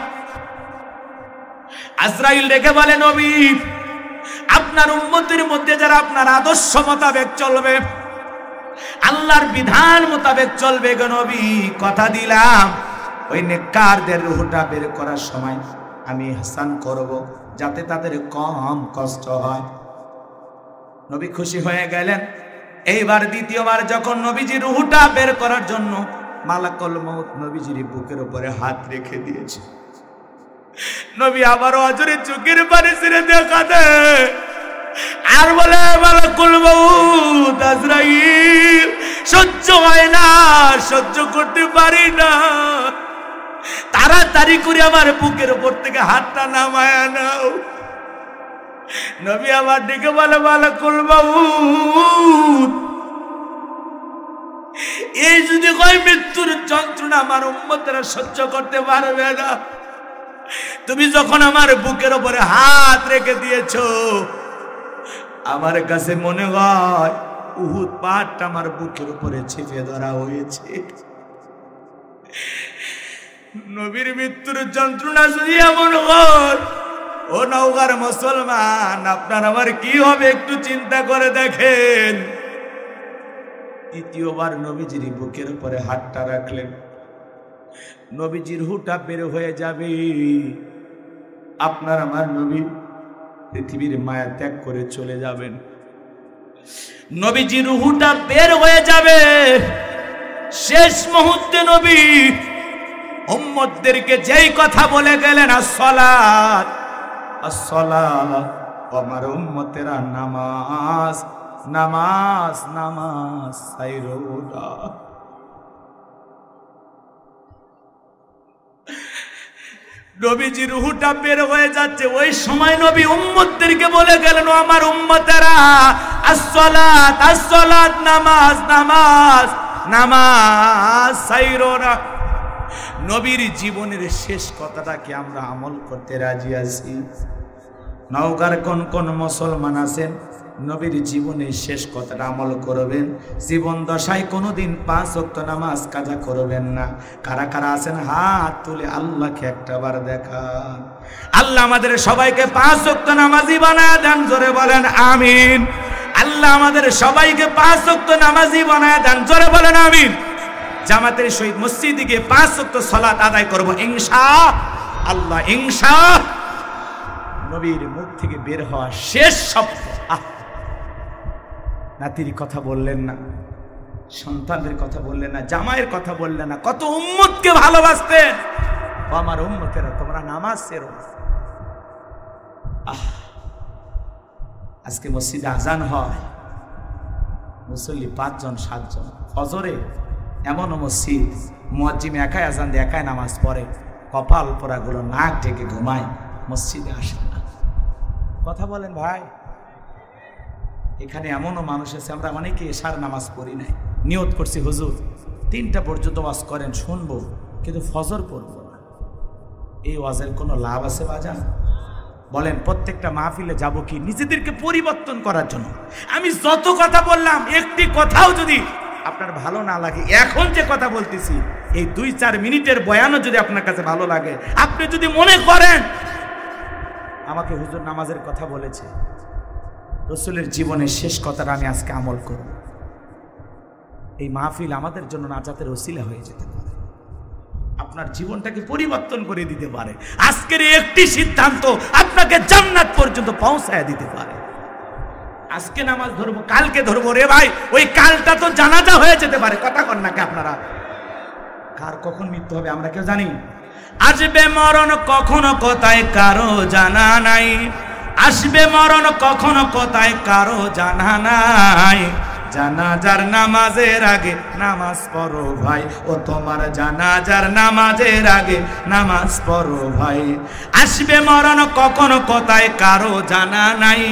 আজরাইল ডেকে বলে, নবী আপনার উম্মতের মধ্যে যারা আপনার আদর্শ মোতাবেক চলবে, আল্লাহর বিধান মোতাবেক চলবে গো নবী, কথা দিলাম ওই নেককারদের রূহটা বের করার সময় আমি ইহসান করব, যাতে তাদের কম কষ্ট হয়। নবী খুশি হয়ে গেলেন। এইবার দ্বিতীয়বার যখন নবীজি রূহটা বের করার জন্য মালাকুল মউত নবীজির বুকের উপরে হাত রেখে দিয়েছে, নবী আবারও অজরে চোখের পানি ছেড়ে দেখা দেয় আর বলে, মালাকুল মউত, আজরাইল সহ্য হয় না, সহ্য করতে পারি না, তাড়াতাড়ি করে আমার বুকের উপর থেকে হাতটা নামায় নাও। নবী আমার ডেকে বলে, মালাকুল মউত, এই যদি কয় মৃত্যুর যন্ত্রণা আমার উম্মতেরা সহ্য করতে পারবে না, তুমি যখন আমার বুকের উপরে হাত রেখে দিয়েছো, আমার কাছে মনে হয় উহুদ পাহাড়টা আমার বুকের উপরে চেপে ধরা হয়েছে। নবীর মৃত্যুর যন্ত্রণা যদি এমন হয়, ও নওগাঁর মুসলমান, আপনার আমার কি হবে একটু চিন্তা করে দেখেন। দ্বিতীয়বার নবীজির বুকের উপরে হাতটা রাখলেন। নবীজির রূহটা বের হয়ে যাবে। আপনার আমার নবী পৃথিবীর মায়া ত্যাগ করে চলে যাবেন। নবীজির রূহটা বের হয়ে যাবে। শেষ মুহূর্তে নবী উম্মতদেরকে যেই কথা বলে গেলেন, আসসালাত আসসালাত, আমার উম্মতেরা নামাজ নামাজ নামাজ ছাইরো না। নবীজির রূহটা বের হয়ে যাচ্ছে। ওই সময় নবী উম্মতদেরকে বলে গেলেন, আমার উম্মতেরা আসসালাত আসসালাত, নামাজ নামাজ নামাজ ছাইরো না। নবীর জীবনের শেষ কথাটা কি আমরা আমল করতে রাজি আছি? নওগাঁর কোন কোন মুসলমান আছেন নবীর জীবনের শেষ কথাটা আমল করবেন? জীবন দশায় কোনোদিন 5 ওয়াক্ত নামাজ কাজা করবেন না। কারা কারা আছেন হাত তুলে আল্লাহকে একটাবার দেখান। আল্লাহ আমাদের সবাইকে 5 ওয়াক্ত নামাজি বানায় দেন, জোরে বলেন আমিন। আল্লাহ আমাদের সবাইকে 5 ওয়াক্ত নামাজি বানায় দেন, জোরে বলেন আমিন। জামাতের সহিত মসজিদে গিয়ে 5 ওয়াক্ত সালাত আদায় করব ইনশাআল্লাহ, ইনশাআল্লাহ। নবীর মুখ থেকে বের হওয়া শেষ শব্দ, নাতির কথা বললেন না, সন্তানদের কথা বললেন না, জামাইয়ের কথা বললেন না, কত উম্মতকে ভালোবাসতেন। আমার উম্মতেরা তোমরা নামাজ ছেড়ো। আজকে মসজিদে আজান হয়, মুসল্লি 5 জন 7 জন। ফজরে এমন মসজিদ মুয়াজ্জিম একাই আজান দিয়ে একাই নামাজ পড়ে, কপাল পোড়াগুলো নাক ঢেকে ঘুমায়, মসজিদে আসে না। কথা বলেন ভাই। এখানে এমনও মানুষ আছে, আমরা অনেকে এশার নামাজ পড়ি নাই, নিয়ত করছি হুজুর 3টা পর্যন্ত ওয়াজ করেন শুনবো, কিন্তু ফজর পড়বো না। এই ওয়াজের কোনো লাভ আছে বাজান? বলেন। প্রত্যেকটা মাহফিলে যাব কি নিজেদেরকে পরিবর্তন করার জন্য? আমি যত কথা বললাম, একটি কথাও যদি আপনার ভালো না লাগে, এখন যে কথা বলতেছি এই 2-4 মিনিটের বয়ানও যদি আপনার কাছে ভালো লাগে, আপনি যদি মনে করেন আমাকে হুজুর নামাজের কথা বলেছে, রসুলের জীবনের শেষ কথাটা আমি আজকে আমল করব, এই মাহফিল আমাদের জন্য নাজাতের ওসিলা হয়ে যেতে পারে, আপনার জীবনটাকে পরিবর্তন করে দিতে পারে। আজকের একটি সিদ্ধান্ত আপনাকে জান্নাত পর্যন্ত পৌঁছায় দিতে পারে। আজকে নামাজ ধরবো, কালকে ধরবো, রে ভাই ওই কালটা তো জানাজা হয়ে যেতে পারে। কথা কন নাকি আপনারা? কার কখন মৃত্যু হবে আমরা কেউ জানি? আসবে মরণ কখনো কোথায় কারো জানা নাই, আসবে মরণ কখনো কোথায় কারো জানা নাই। জানাজার নামাজের আগে নামাজ পড়ো ভাই, ও তোমার জানাজার নামাজের আগে নামাজ পড়ো ভাই। আসবে মরণ কখনো কোথায় কারো জানা নাই,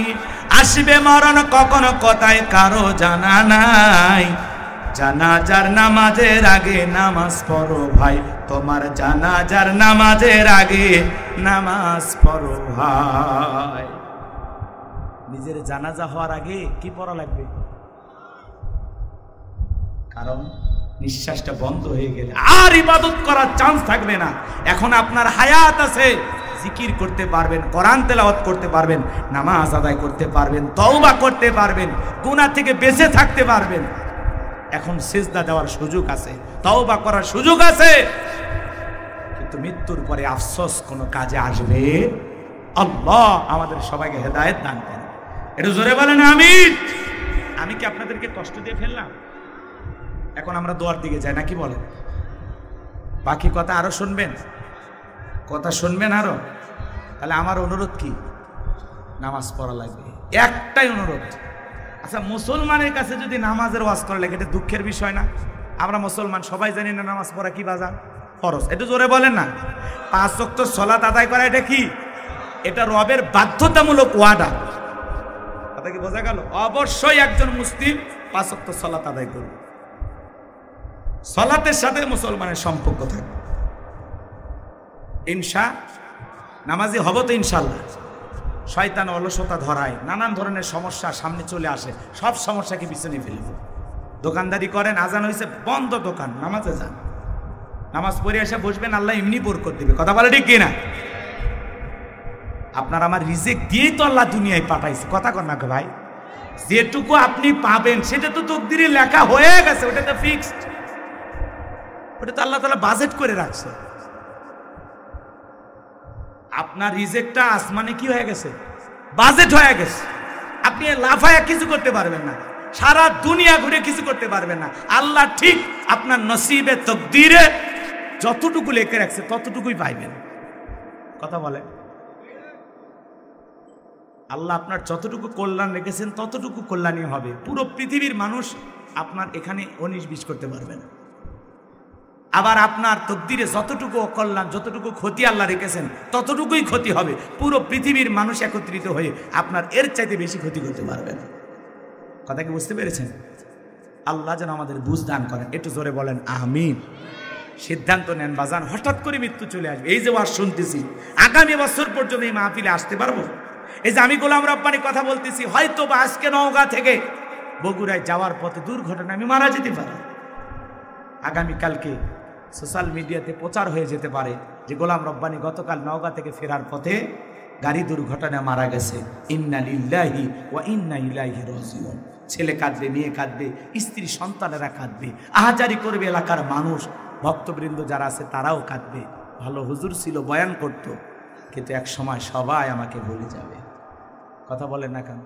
আসবে মরণ কখনো কোথায় কারো জানা নাই। জানাজার নামাজের আগে নামাজ পড়ো ভাই, তোমার জানাজার নামাজের আগে নামাজ পড়ো ভাই। নিজের জানাজা হওয়ার আগে কি পড়া লাগবে? কারণ নিঃশ্বাসটা বন্ধ হয়ে গেলে আর ইবাদত করার চান্স থাকবে না। এখন আপনার হায়াত আছে, জিকির করতে পারবেন, কোরআন তেলাওয়াত করতে পারবেন, নামাজ আদায় করতে পারবেন, তওবা করতে পারবেন, গুনাহ থেকে বেঁচে থাকতে পারবেন। এখন সিজদা দেওয়ার সুযোগ আছে, তওবা করার সুযোগ আছে, কিন্তু মৃত্যুর পরে আফসোস কোনো কাজে আসবে? আল্লাহ আমাদের সবাইকে হেদায়েত দান করেন। একটু জোরে বলেন আমিন। আমি কি আপনাদেরকে কষ্ট দিয়ে ফেললাম? এখন আমরা দোয়ার দিকে যাই নাকি বলেন? বাকি কথা আরো শুনবেন, কথা শুনবেন আরো? তাহলে আমার অনুরোধ কি? নামাজ পড়া লাগবে, একটাই অনুরোধ। আচ্ছা, মুসলমানের কাছে যদি নামাজের ওয়াজ করা লাগে, এটা দুঃখের বিষয় না? আমরা মুসলমান সবাই জানি না নামাজ পড়া কি বাজান? ফরজ। একটু জোরে বলেন না। 5 ওয়াক্ত সালাত আদায় করা এটা কি? এটা রবের বাধ্যতামূলক ওয়াদা। কথা কি বোঝা গেল? অবশ্যই একজন মুসলিম 5 ওয়াক্ত সালাত আদায় করবে, সালাতের সাথে মুসলমানের সম্পর্ক থাকে। নামাজি হব তো ইনশাল্লাহ। শয়তান অলসতা ধরায়, নানান ধরনের সমস্যা সামনে চলে আসে, সব সমস্যাকে পিছনে ফেলব। দোকানদারি করেন, আজান হয়েছে বন্ধ দোকান, নামাজে যান, নামাজ পড়ে এসে বসবেন, আল্লাহ এমনি বরকত দিবে। কথা বলে ঠিক কিনা? আপনার আমার রিজিক দিয়েই তো আল্লাহ দুনিয়ায় পাঠাইছে। কথা কর না ভাই? যেটুকু আপনি পাবেন সেটা তো তকদিরে লেখা হয়ে গেছে, ওটা তো ফিক্সড, ওটা তো আল্লাহ তাআলা বাজেট করে রাখছে। আপনার রিজেক্টটা আসমানে কি হয়ে গেছে, বাজেট হয়ে গেছে। আপনি লাফায়া কিছু করতে পারবেন না, সারা দুনিয়া ঘুরে কিছু করতে পারবেন না। আল্লাহ ঠিক আপনার নসিবে তকদিরে যতটুকু লিখে রাখছে ততটুকুই পাইবেন। কথা বলে, আল্লাহ আপনার যতটুকু কল্যাণ রেখেছেন ততটুকু কল্যাণই হবে। পুরো পৃথিবীর মানুষ আপনার এখানে 19-20 করতে পারবে না। আবার আপনার তকদিরে যতটুকু অকল্যাণ, যতটুকু ক্ষতি আল্লাহ রেখেছেন ততটুকুই ক্ষতি হবে। পুরো পৃথিবীর মানুষ একত্রিত হয়ে আপনার এর চাইতে বেশি ক্ষতি করতে পারবে না। কথা কি বুঝতে পেরেছেন? আল্লাহ যেন আমাদের বুঝ দান করেন। একটু জোরে বলেন আমিন। সিদ্ধান্ত নেন বাজান, হঠাৎ করে মৃত্যু চলে আসবে। এই যে ওয়াজ শুনতেছি, আগামী বছর পর্যন্ত এই মাহফিলে আসতে পারবো? এই যে আমি গোলাম রব্বানী কথা বলতেছি, হয়তো বা আজকে নওগাঁ থেকে বগুড়ায় যাওয়ার পথে দুর্ঘটনা আমি মারা যেতে পারি। আগামীকালকে সোশ্যাল মিডিয়াতে প্রচার হয়ে যেতে পারে যে গোলাম রব্বানী গতকাল নওগাঁ থেকে ফেরার পথে গাড়ি দুর্ঘটনায় মারা গেছে। ইন্না লিল্লাহি ওয়া ইন্না ইলাইহি রাজিউন। ছেলে কাঁদবে, মেয়ে কাঁদবে, স্ত্রী সন্তানেরা কাঁদবে, আহাজারি করবে এলাকার মানুষ, ভক্তবৃন্দ যারা আছে তারাও কাঁদবে। ভালো হুজুর ছিল, বয়ান করত, কিন্তু এক সময় সবাই আমাকে ভুলে যাবে। কথা বলেন না কেন?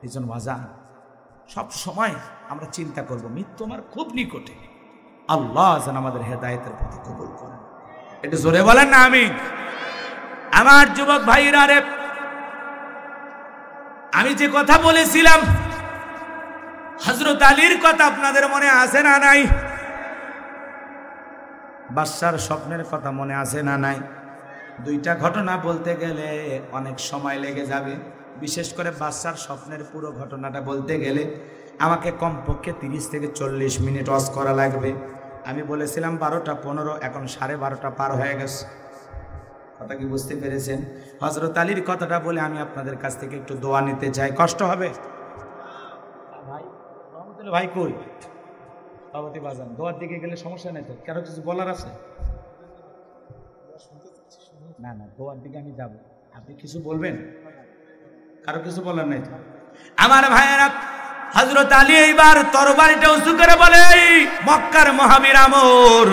এই জন্য বাজান সব সময় আমরা চিন্তা করব মৃত্যু আমার খুব নিকটে। আল্লাহ যেন আমাদের হেদায়েতের পথে কবুল করেন। একটু জোরে বলেন না আমিন। আমার যুবক ভাইরা রে, আমি যে কথা বলেছিলাম হযরত আলীর কথা আপনাদের মনে আছে না নাই? বাদশার স্বপ্নের কথা মনে আছে না নাই? দুইটা ঘটনা বলতে গেলে অনেক সময় লেগে যাবে। বিশেষ করে বাদশার স্বপ্নের পুরো ঘটনাটা বলতে গেলে আমাকে কমপক্ষে 30 থেকে 40 মিনিট ওয়াজ করা লাগবে। আমি বলেছিলাম 12টা 15, এখন 12:30 পার হয়ে গেছে। কথা কি বুঝতে পেরেছেন? হযরত আলীর কথাটা বলে আমি আপনাদের কাছ থেকে একটু দোয়া নিতে চাই। কষ্ট হবে ভাই? রহমতুল্লাহ ভাই কই? বাবাতি বাজান দোয়ার দিকে গেলে সমস্যা নেই তো? কারো কিছু বলার আছে? না না, দোয়ার দিকে আমি যাব, আপনি কিছু বলবেন? কারো কিছু বলার নাই তো? আমার ভাইয়েরা, হযরত আলী এইবার তরবারিটা উঁচু করে বলে, মক্কার মহাবীর আমর,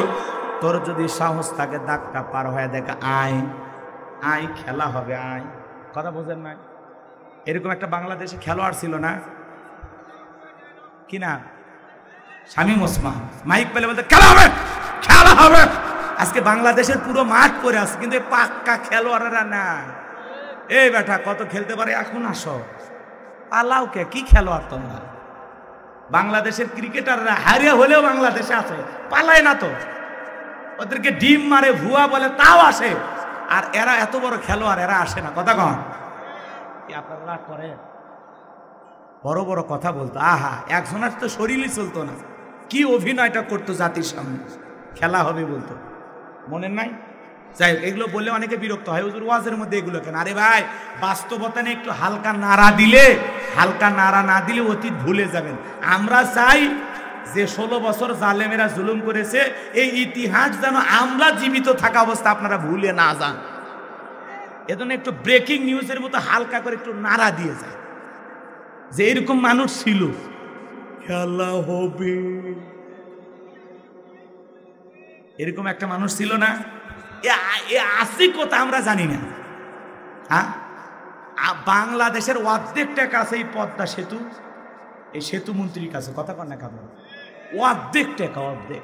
তোর যদি সাহস থাকে দাগটা পার হয়ে দেখ, আয় আয়, খেলা হবে, আয়। কথা বোঝেন না? এরকম একটা বাংলাদেশে খেলোয়াড় ছিল না, কি না? শামীম ওসমান মাইক পেলে বলতে খেলা হবে, খেলা হবে। আজকে বাংলাদেশের পুরো মাঠ পড়ে আছে, কিন্তু পাক্কা খেলোয়াড়রা না। এই বেটা কত খেলতে পারে, এখন আসো পালাও কে? কি খেলোয়াড় তোমরা? বাংলাদেশের ক্রিকেটাররা হারিয়ে হলেও বাংলাদেশে আছে, পালায় না তো। ওদেরকে ডিম মারে, ভুয়া বলে, তাও আসে। আর এরা এত বড় খেলোয়াড়, এরা আসে না। কথা কন কি আপনারা করে? বড় বড় কথা বলতো, আহা, একজনের তো শরীরই চলতো না, কি অভিনয়টা করতো জাতির সামনে, খেলা হবে বলতো, মনে নাই? যাই হোক, এগুলো বললে অনেকে বিরক্ত হয়, হুজুর ওয়াজের মধ্যে এগুলো কেন? আরে ভাই, বাস্তবতা নিয়ে একটু হালকা নাড়া দিলে, হালকা নাড়া না দিলে অতীত ভুলে যাবেন। আমরা চাই যে 16 বছর জালেমেরা জুলুম করেছে, এই ইতিহাস যেন আমরা জীবিত থাকা অবস্থা আপনারা ভুলে না যান। এজন্য একটু ব্রেকিং নিউজের মতো হালকা করে একটু নাড়া দিয়ে যায় যে এরকম মানুষ ছিল, খেলা হবে, এরকম একটা মানুষ ছিল না। এ আসি কথা আমরা জানি না। হ্যাঁ, বাংলাদেশের অর্ধেক টাকা আছে এই পদ্মা সেতু, এই সেতু মন্ত্রীর কাছে। কথা কন না কেন? অর্ধেক টাকা, অর্ধেক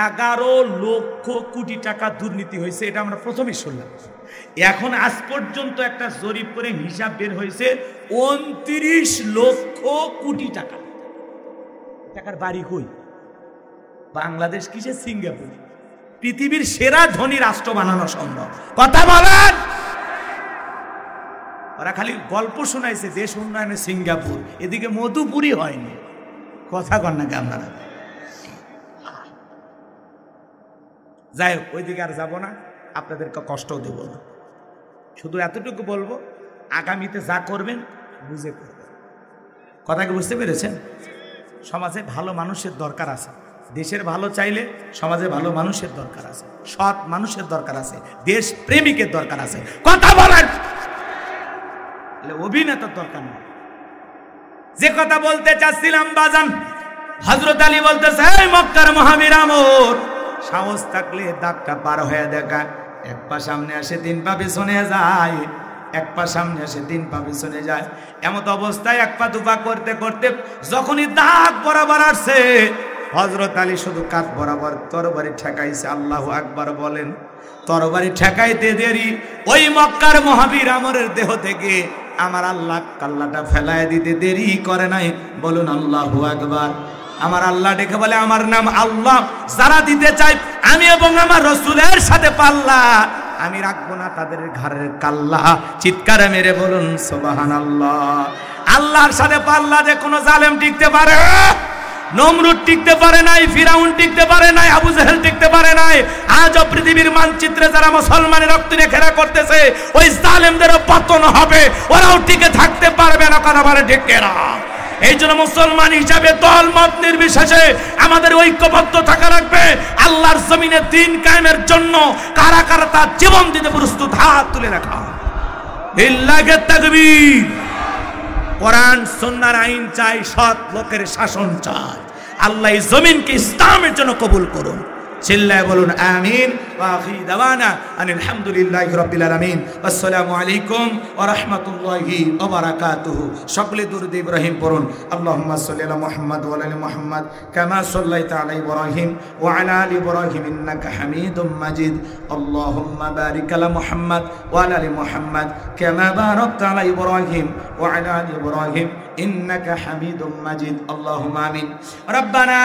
11 লক্ষ কোটি টাকা দুর্নীতি হয়েছে, এটা আমরা প্রথমেই শুনলাম। এখন আজ পর্যন্ত একটা জরিপ করে হিসাব বের হয়েছে 29 লক্ষ কোটি টাকা। টাকার বাড়ি কই? বাংলাদেশ কিসে? সিঙ্গাপুর। পৃথিবীর সেরা ধনী রাষ্ট্র বানানো সম্ভব। কথা বলেন। ওরা খালি গল্প শোনাইছে দেশ উন্নয়নে সিঙ্গাপুর, এদিকে মধুপুরি হয়নি। কথা কন না আপনারা? যাই হোক, ওইদিকে আর যাবো না, আপনাদেরকে কষ্টও দেব না। শুধু এতটুকু বলবো, আগামীতে যা করবেন বুঝে করবেন। কথা কি বুঝতে পেরেছেন? সমাজে ভালো মানুষের দরকার আছে। দেশের ভালো চাইলে সমাজে ভালো মানুষের দরকার আছে, সৎ মানুষের দরকার আছে, দেশ প্রেমিকের দরকার আছে। কথা বলেন। অভিনেতার দরকার নেই। যে কথা বলতে চাচ্ছিলাম বাজান, হযরত আলী বলতেছে, এই মক্কার মহাবীর আমর, সাহস থাকলে দাগটা পার হয়ে দেখা। এক পা সামনে আসে 3 পা পিছনে যায়, এক পা সামনে আসে 3 পা পিছনে যায়। এমত অবস্থায় 1 পা 2 পা করতে করতে যখনই দাগ বরাবর আসছে, হযরত আলী শুধু কাঁধ বরাবর তরবারি ঠেকাইছে। আল্লাহু আকবার বলেন। তরবারি ঠেকাইতে দেরি, ওই মক্কার মহাবীর আমরের দেহ থেকে আমার আল্লাহ কাল্লাটা ফেলায় দিতে দেরি করে নাই। বলুন আল্লাহু আকবার। আমার আল্লাহ ডেকে বলে, আমার নাম আল্লাহ, যারা দিতে চাই আমি এবং আমার রাসূলের সাথে পাল্লা, আমি রাখবো না তাদের ঘরের কাল্লা। চিৎকারে মেরে বলুন সুবহানাল্লাহ। আল্লাহর সাথে পাল্লা যে কোনো জালেম টিকতে পারে? নমরুদ টিকতে পারে নাই, ফিরাউন টিকতে পারে নাই, আবু জেহেল টিকতে পারে নাই। আজও পৃথিবীর মানচিত্রে যারা মুসলমানের রক্ত নিয়ে খেলা করতেছে, ওই জালেমদেরও পতন হবে, ওরাও টিকে থাকতে পারবে না। কথা বলে ঠিক না? এই জন্য মুসলমান হিসাবে দল মত নির্বিশেষে আমাদের ঐক্যবদ্ধ থাকা লাগবে। আল্লাহর জমিনে দ্বীন কায়েমের জন্য কারা কারা তার জীবন দিতে প্রস্তুত, হাত তুলে রাখা। লিল্লাহি তাকবীর। কোরআন সুন্নাহর আইন চাই, সৎ লোকের শাসন চাই। আল্লাহ এই জমিনকে ইসলামের জন্য কবুল করুন। চিল্লায় বলুন আমিন। ওয়া আখিরু দাওয়ানা আনিল হামদুলিল্লাহি রাব্বিল আলামিন। আসসালামু আলাইকুম ওয়া রাহমাতুল্লাহি ওয়া বারাকাতুহু। সকলে দুরূদ ইব্রাহিম পড়ুন। আল্লাহুম্মা সাল্লি আলা মুহাম্মাদ ওয়া আলা আলি মুহাম্মাদ কামা সাল্লাইতা আলা ইব্রাহিম ওয়া আলা আলি ইব্রাহিম ইন্নাকা হামিদুম মাজিদ। আল্লাহুম্মা বারিক আলা মুহাম্মাদ ওয়া আলা আলি মুহাম্মাদ কামা বারাকতা আলা ইব্রাহিম ওয়া আলা আলি ইব্রাহিম ইন্নাকা হামিদুম মাজিদ। আল্লাহুম্মা আমিন। রব্বানা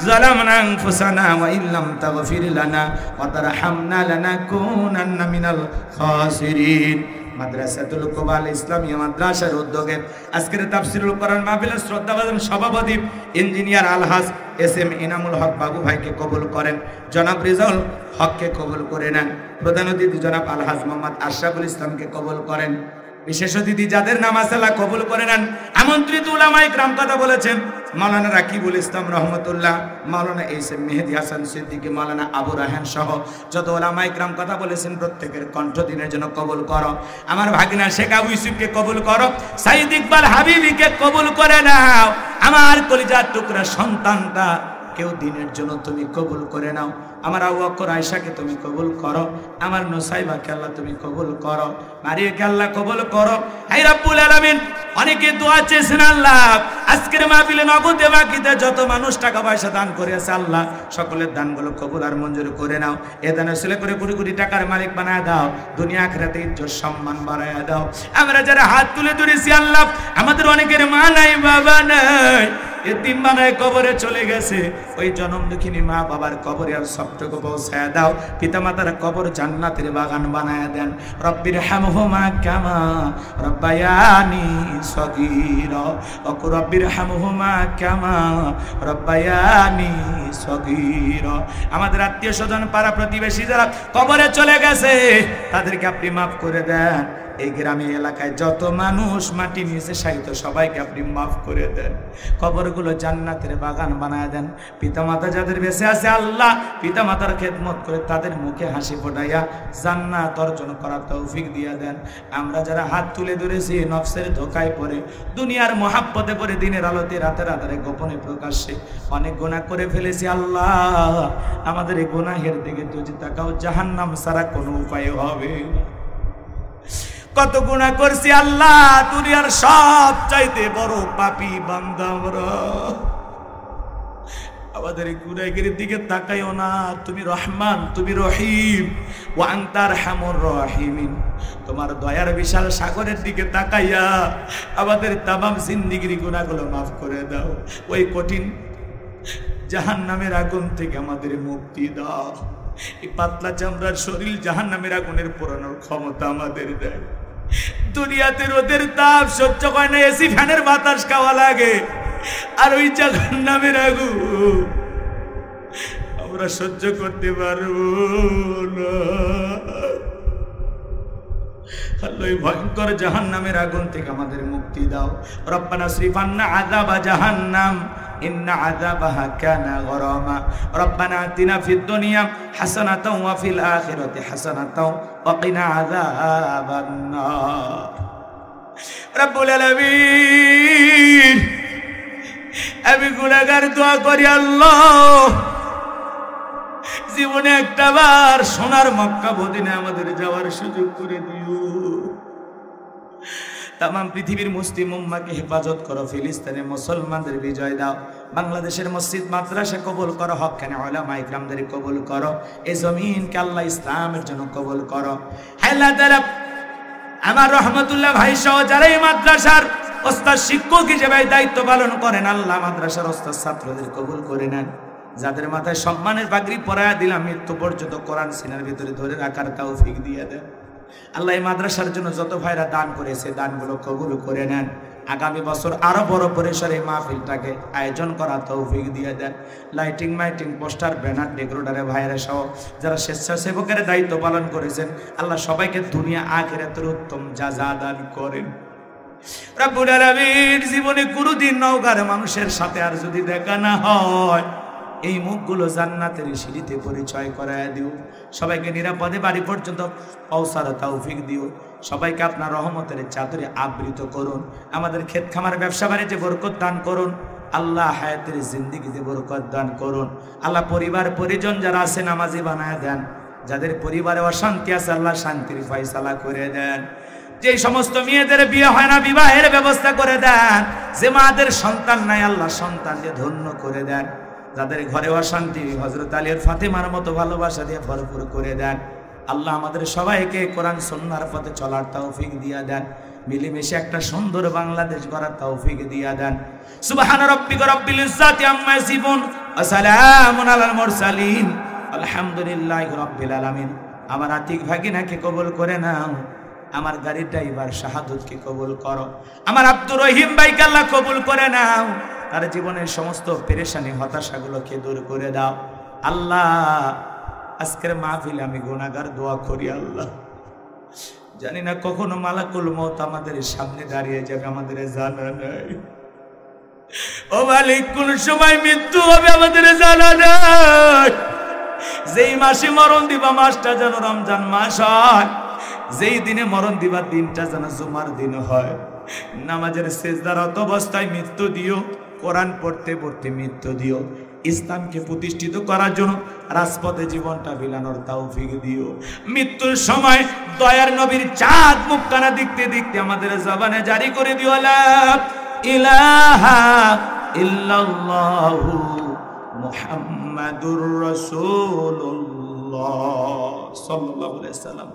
যালামনা আনফুসানা ওয়া ইল্লাম তাগফির লানা ওয়া তারহামনা লানাকুনান্না মিনাল খাসিরিন। মাদ্রাসাতুল কুবাল ইসলামিয়া মাদ্রাসার উদ্যোগে আজকের তাফসীরুল কোরআন মাহফিলের শ্রদ্ধাভাজন সভাপতি ইঞ্জিনিয়ার আলহাজ এস.এম. ইনামুল হক বাবু ভাইকে কবুল করেন, জনাব রিজাউল হককে কবুল করে নেন, প্রধান অতিথি জনাব আলহাজ মোহাম্মদ আশরাফুল ইসলামকে কবুল করেন, বিশেষ অতিথি যাদের নাম আছে আল্লাহ কবুল করে নেন। আমন্ত্রিত উলামায়ে কিরাম কথা বলেছেন মাওলানা রাকিবুল ইসলাম রহমতুল্লাহ, মাওলানা এস.এম. মেহেদী হাসান সিদ্দিকী, মাওলানা আবু রায়হান সহ যত উলামায়ে কিরাম কথা বলেছেন প্রত্যেকের কণ্ঠ দিনের জন্য কবুল করো। আমার ভাগিনা শেখ আবু ইউসুফকে কবুল করো, সাইদ ইকবাল হাবিবিকে কবুল করে নাও। আমার কলিজার টুকরা সন্তানটা কেউ দিনের জন্য তুমি কবুল করে নাও। আমার আবু বকর আয়েশাকে তুমি কবুল করো, আমার নুসাইবাকে আল্লাহ তুমি কবুল করো, মারিয়াকে আল্লাহ কবুল করো। হে রব্বুল আলামিন, অনেকে দোয়া চেয়েছেন আল্লাহ, আজকের মাহফিলে নগদে বাকিতে যত মানুষ টাকা পয়সা দান করেছে আল্লাহ সকলের দানগুলো কবুল আর মঞ্জুর করে নাও। এ দানে ছেলে করে কোটি কোটি টাকার মালিক বানায় দাও, দুনিয়া আখিরাতে ইজ্জত সম্মান বাড়ায় দাও। আমরা যারা হাত তুলে ধরেছি আল্লাহ, আমাদের অনেকের মা নাই বাবা নাই, এতিম বানায় কবরে চলে গেছে, ওই জনম দুঃখিনী মা বাবার কবরে আর সবটুকু পৌঁছায় দাও। পিতা মাতার কবর জান্নাতের বাগান বানায় দেন। রব্বির হামহুমা কামা রব্বায়ানি সগীরা ওয়া রব্বির হামহুমা কামা রব্বায়ানি সগীরা। আমাদের আত্মীয় স্বজন পাড়া প্রতিবেশী যারা কবরে চলে গেছে তাদেরকে আপনি মাফ করে দেন। এই গ্রামে এলাকায় যত মানুষ মাটি নিচে শায়িত সবাইকে আপনি মাফ করে দেন, কবরগুলো জান্নাতের বাগান বানায় দেন। পিতামাতা যাদের বেঁচে আছে আল্লাহ, পিতামাতার খেদমত করে তাদের মুখে হাসি ফোটাইয়া জান্নাত অর্জন করার তৌফিক দিয়ে দেন। আমরা যারা হাত তুলে ধরেছি নফসের ধোকায় পড়ে, দুনিয়ার মহাব্বতে পড়ে, দিনের আলোতে রাতের আধারে গোপনে প্রকাশ্যে অনেক গুনাহ করে ফেলেছি আল্লাহ, আমাদের এই গুনাহের দিকে তুই তাকাও, জাহান্নাম ছাড়া কোনো উপায় হবে না। কত গুনাহ করছি আল্লাহ, দুনিয়ার সব চাইতে বড় পাপী বান্দা আমরা। আমাদের এই গুনাহের দিকে তাকাইও না, তুমি রহমান, তুমি রহিম, ওয়া আনতা আরহামুর রাহিমিন। তোমার দয়ার বিশাল সাগরের দিকে তাকাইয়া আমাদের তামাম জিন্দেগির গুনাহগুলো মাফ করে দাও। ওই কঠিন জাহান্নামের আগুন থেকে আমাদের মুক্তি দাও। এই পাতলা চামড়ার শরীর জাহান্নামের আগুনের পোড়ানোর ক্ষমতা আমাদের দেয়। দুনিয়াতে রোদের তাপ সহ্য করে না, এসি ফ্যানের বাতাস খাওয়া লাগে, আর ওই জাহান্নামের আগুন আমরা সহ্য করতে পারবো না। আল্লাহ এই ভয়ঙ্কর জাহান্নামের আগুন থেকে আমাদের মুক্তি দাও। রব্বানা সরিফ আন্না আযাবা জাহান্নাম ইন্না আযাবাহা কানা গরামা। রব্বানা আতিনা ফিদ দুনিয়া হাসানাতাও ওয়া ফিল আখিরাতি হাসানাতাও ওয়া কিনা আযাবান নার। রব্বুল আলামিন আমি গুনাহগার দোয়া করি আল্লাহ জীবনে একটাবার সোনার মক্কা মদিনা আমাদের যাওয়ার সুযোগ করে দিও। তাম পৃথিবীর মুসলিম উম্মাহকে হেফাজত করো, ফিলিস্তিনে মুসলমানদের বিজয় দাও, বাংলাদেশের মসজিদ মাদ্রাসা কবুল করো, হক্কানি উলামা ইকরামদের কবুল করো, এই জমিনকে আল্লাহ ইসলামের জন্য কবুল করো। হে আল্লাহ তাআলা আমার রহমতুল্লাহ ভাই সহ যারা এই মাদ্রাসার ওস্তাদ শিক্ষক হিসেবে দায়িত্ব পালন করেন, আল্লাহ মাদ্রাসার ওস্তাদ ছাত্রদের কবুল করে নেন। যাদের মাথায় সম্মানের পাগড়ি পরায়া দিলাম মৃত্যু পর্যন্ত কোরআন সিনার ভিতরে ধরে রাখার তৌফিক দিয়ে দেন। আল্লাহ এই মাদ্রাসার জন্য যত ভাইরা দান করেছে দানগুলো কবুল করে নেন। আগামী বছর আরো বড় পরিসরে মাহফিলটাকে আয়োজন করা তৌফিক দিয়ে দেন। লাইটিং মাইটিং পোস্টার ব্যানার ডেকোরেটরে ভাইরা সহ যারা স্বেচ্ছাসেবকের দায়িত্ব পালন করেছেন, আল্লাহ সবাইকে দুনিয়া আখিরাতের উত্তম জাযা দান করেন। রব্বুল আলামিন জীবনে কোনোদিন নওগাঁর মানুষের সাথে আর যদি দেখা না হয়, এই মুখগুলো জান্নাতের সিঁড়িতে পরিচয় করায় দিও। সবাইকে নিরাপদে বাড়ি পর্যন্ত পৌঁছার তৌফিক দিও। সবাইকে আপনার রহমতের চাদরে আবৃত করুন। আমাদের ক্ষেত খামার ব্যবসা বাণিজ্যে বরকত দান করুন। আল্লাহ হায়াতের জিন্দেগিতে বরকত দান করুন। আল্লাহ পরিবার পরিজন যারা আছে নামাজি বানায় দেন। যাদের পরিবারে অশান্তি আছে আল্লাহ শান্তির ফয়সালা করে দেন। যে সমস্ত মেয়েদের বিয়ে হয় না বিবাহের ব্যবস্থা করে দেন। যে মাদের সন্তান নাই আল্লাহ সন্তানকে ধন্য করে দেন। যাদের ঘরে অশান্তি হযরত আলীর ফাতেমার মতো ভালোবাসা দিয়ে ভরপুর করে দেন। আল্লাহ আমাদের সবাইকে কোরআন সুন্নাহর পথে চলার তৌফিক দিয়া দেন। মিলেমিশে একটা সুন্দর বাংলাদেশ গড়ার তৌফিক দিয়া দেন। সুবহানা রাব্বিকা রাব্বিল ইজ্জাতি আম্মা ইয়াসিফুন ওয়া সালামুন আলাল মুরসালিন আলহামদুলিল্লাহি রাব্বিল আলামিন। আমার আতিক ভাগিনাকে কবুল করে নাও। আমার গাড়ির ড্রাইভার শাহাদতকে কবুল করো। আমার আব্দুর রহিম ভাইকে আল্লাহ কবুল করে নাও। তার জীবনের সমস্ত পেরেশানি হতাশাগুলোকে দূর করে দাও। আল্লাহ আজকের মাহফিলে আমি গুনাহগার দোয়া করি আল্লাহ, জানি না কখনো মালাকুল মউত আমাদের সামনে দাঁড়িয়ে যাবে, আমাদের জানা নাই। ও মালিক, কোন সময় মৃত্যু হবে আমাদের জানা নাই। যেই মাসে মরণ দিবা মাসটা যেন রমজান মাস হয়, যেই দিনে মরণ দিবা দিনটা যেন জুমার দিন হয়। নামাজের সেজদারত অবস্থায় মৃত্যু দিও, কোরআন পড়তে পড়তে মৃত্যু দিও। ইসলামকে প্রতিষ্ঠিত করার জন্য রাজপথে জীবনটা বিলানোর তৌফিক দিও। মৃত্যুর সময় দয়ার নবীর চাঁদ মুখখানা দেখতে দেখতে আমাদের জবানে জারি করে দিও লা ইলাহা ইল্লাল্লাহু মুহাম্মাদুর রাসূলুল্লাহ সাল্লাল্লাহু আলাইহি ওয়াসাল্লাম।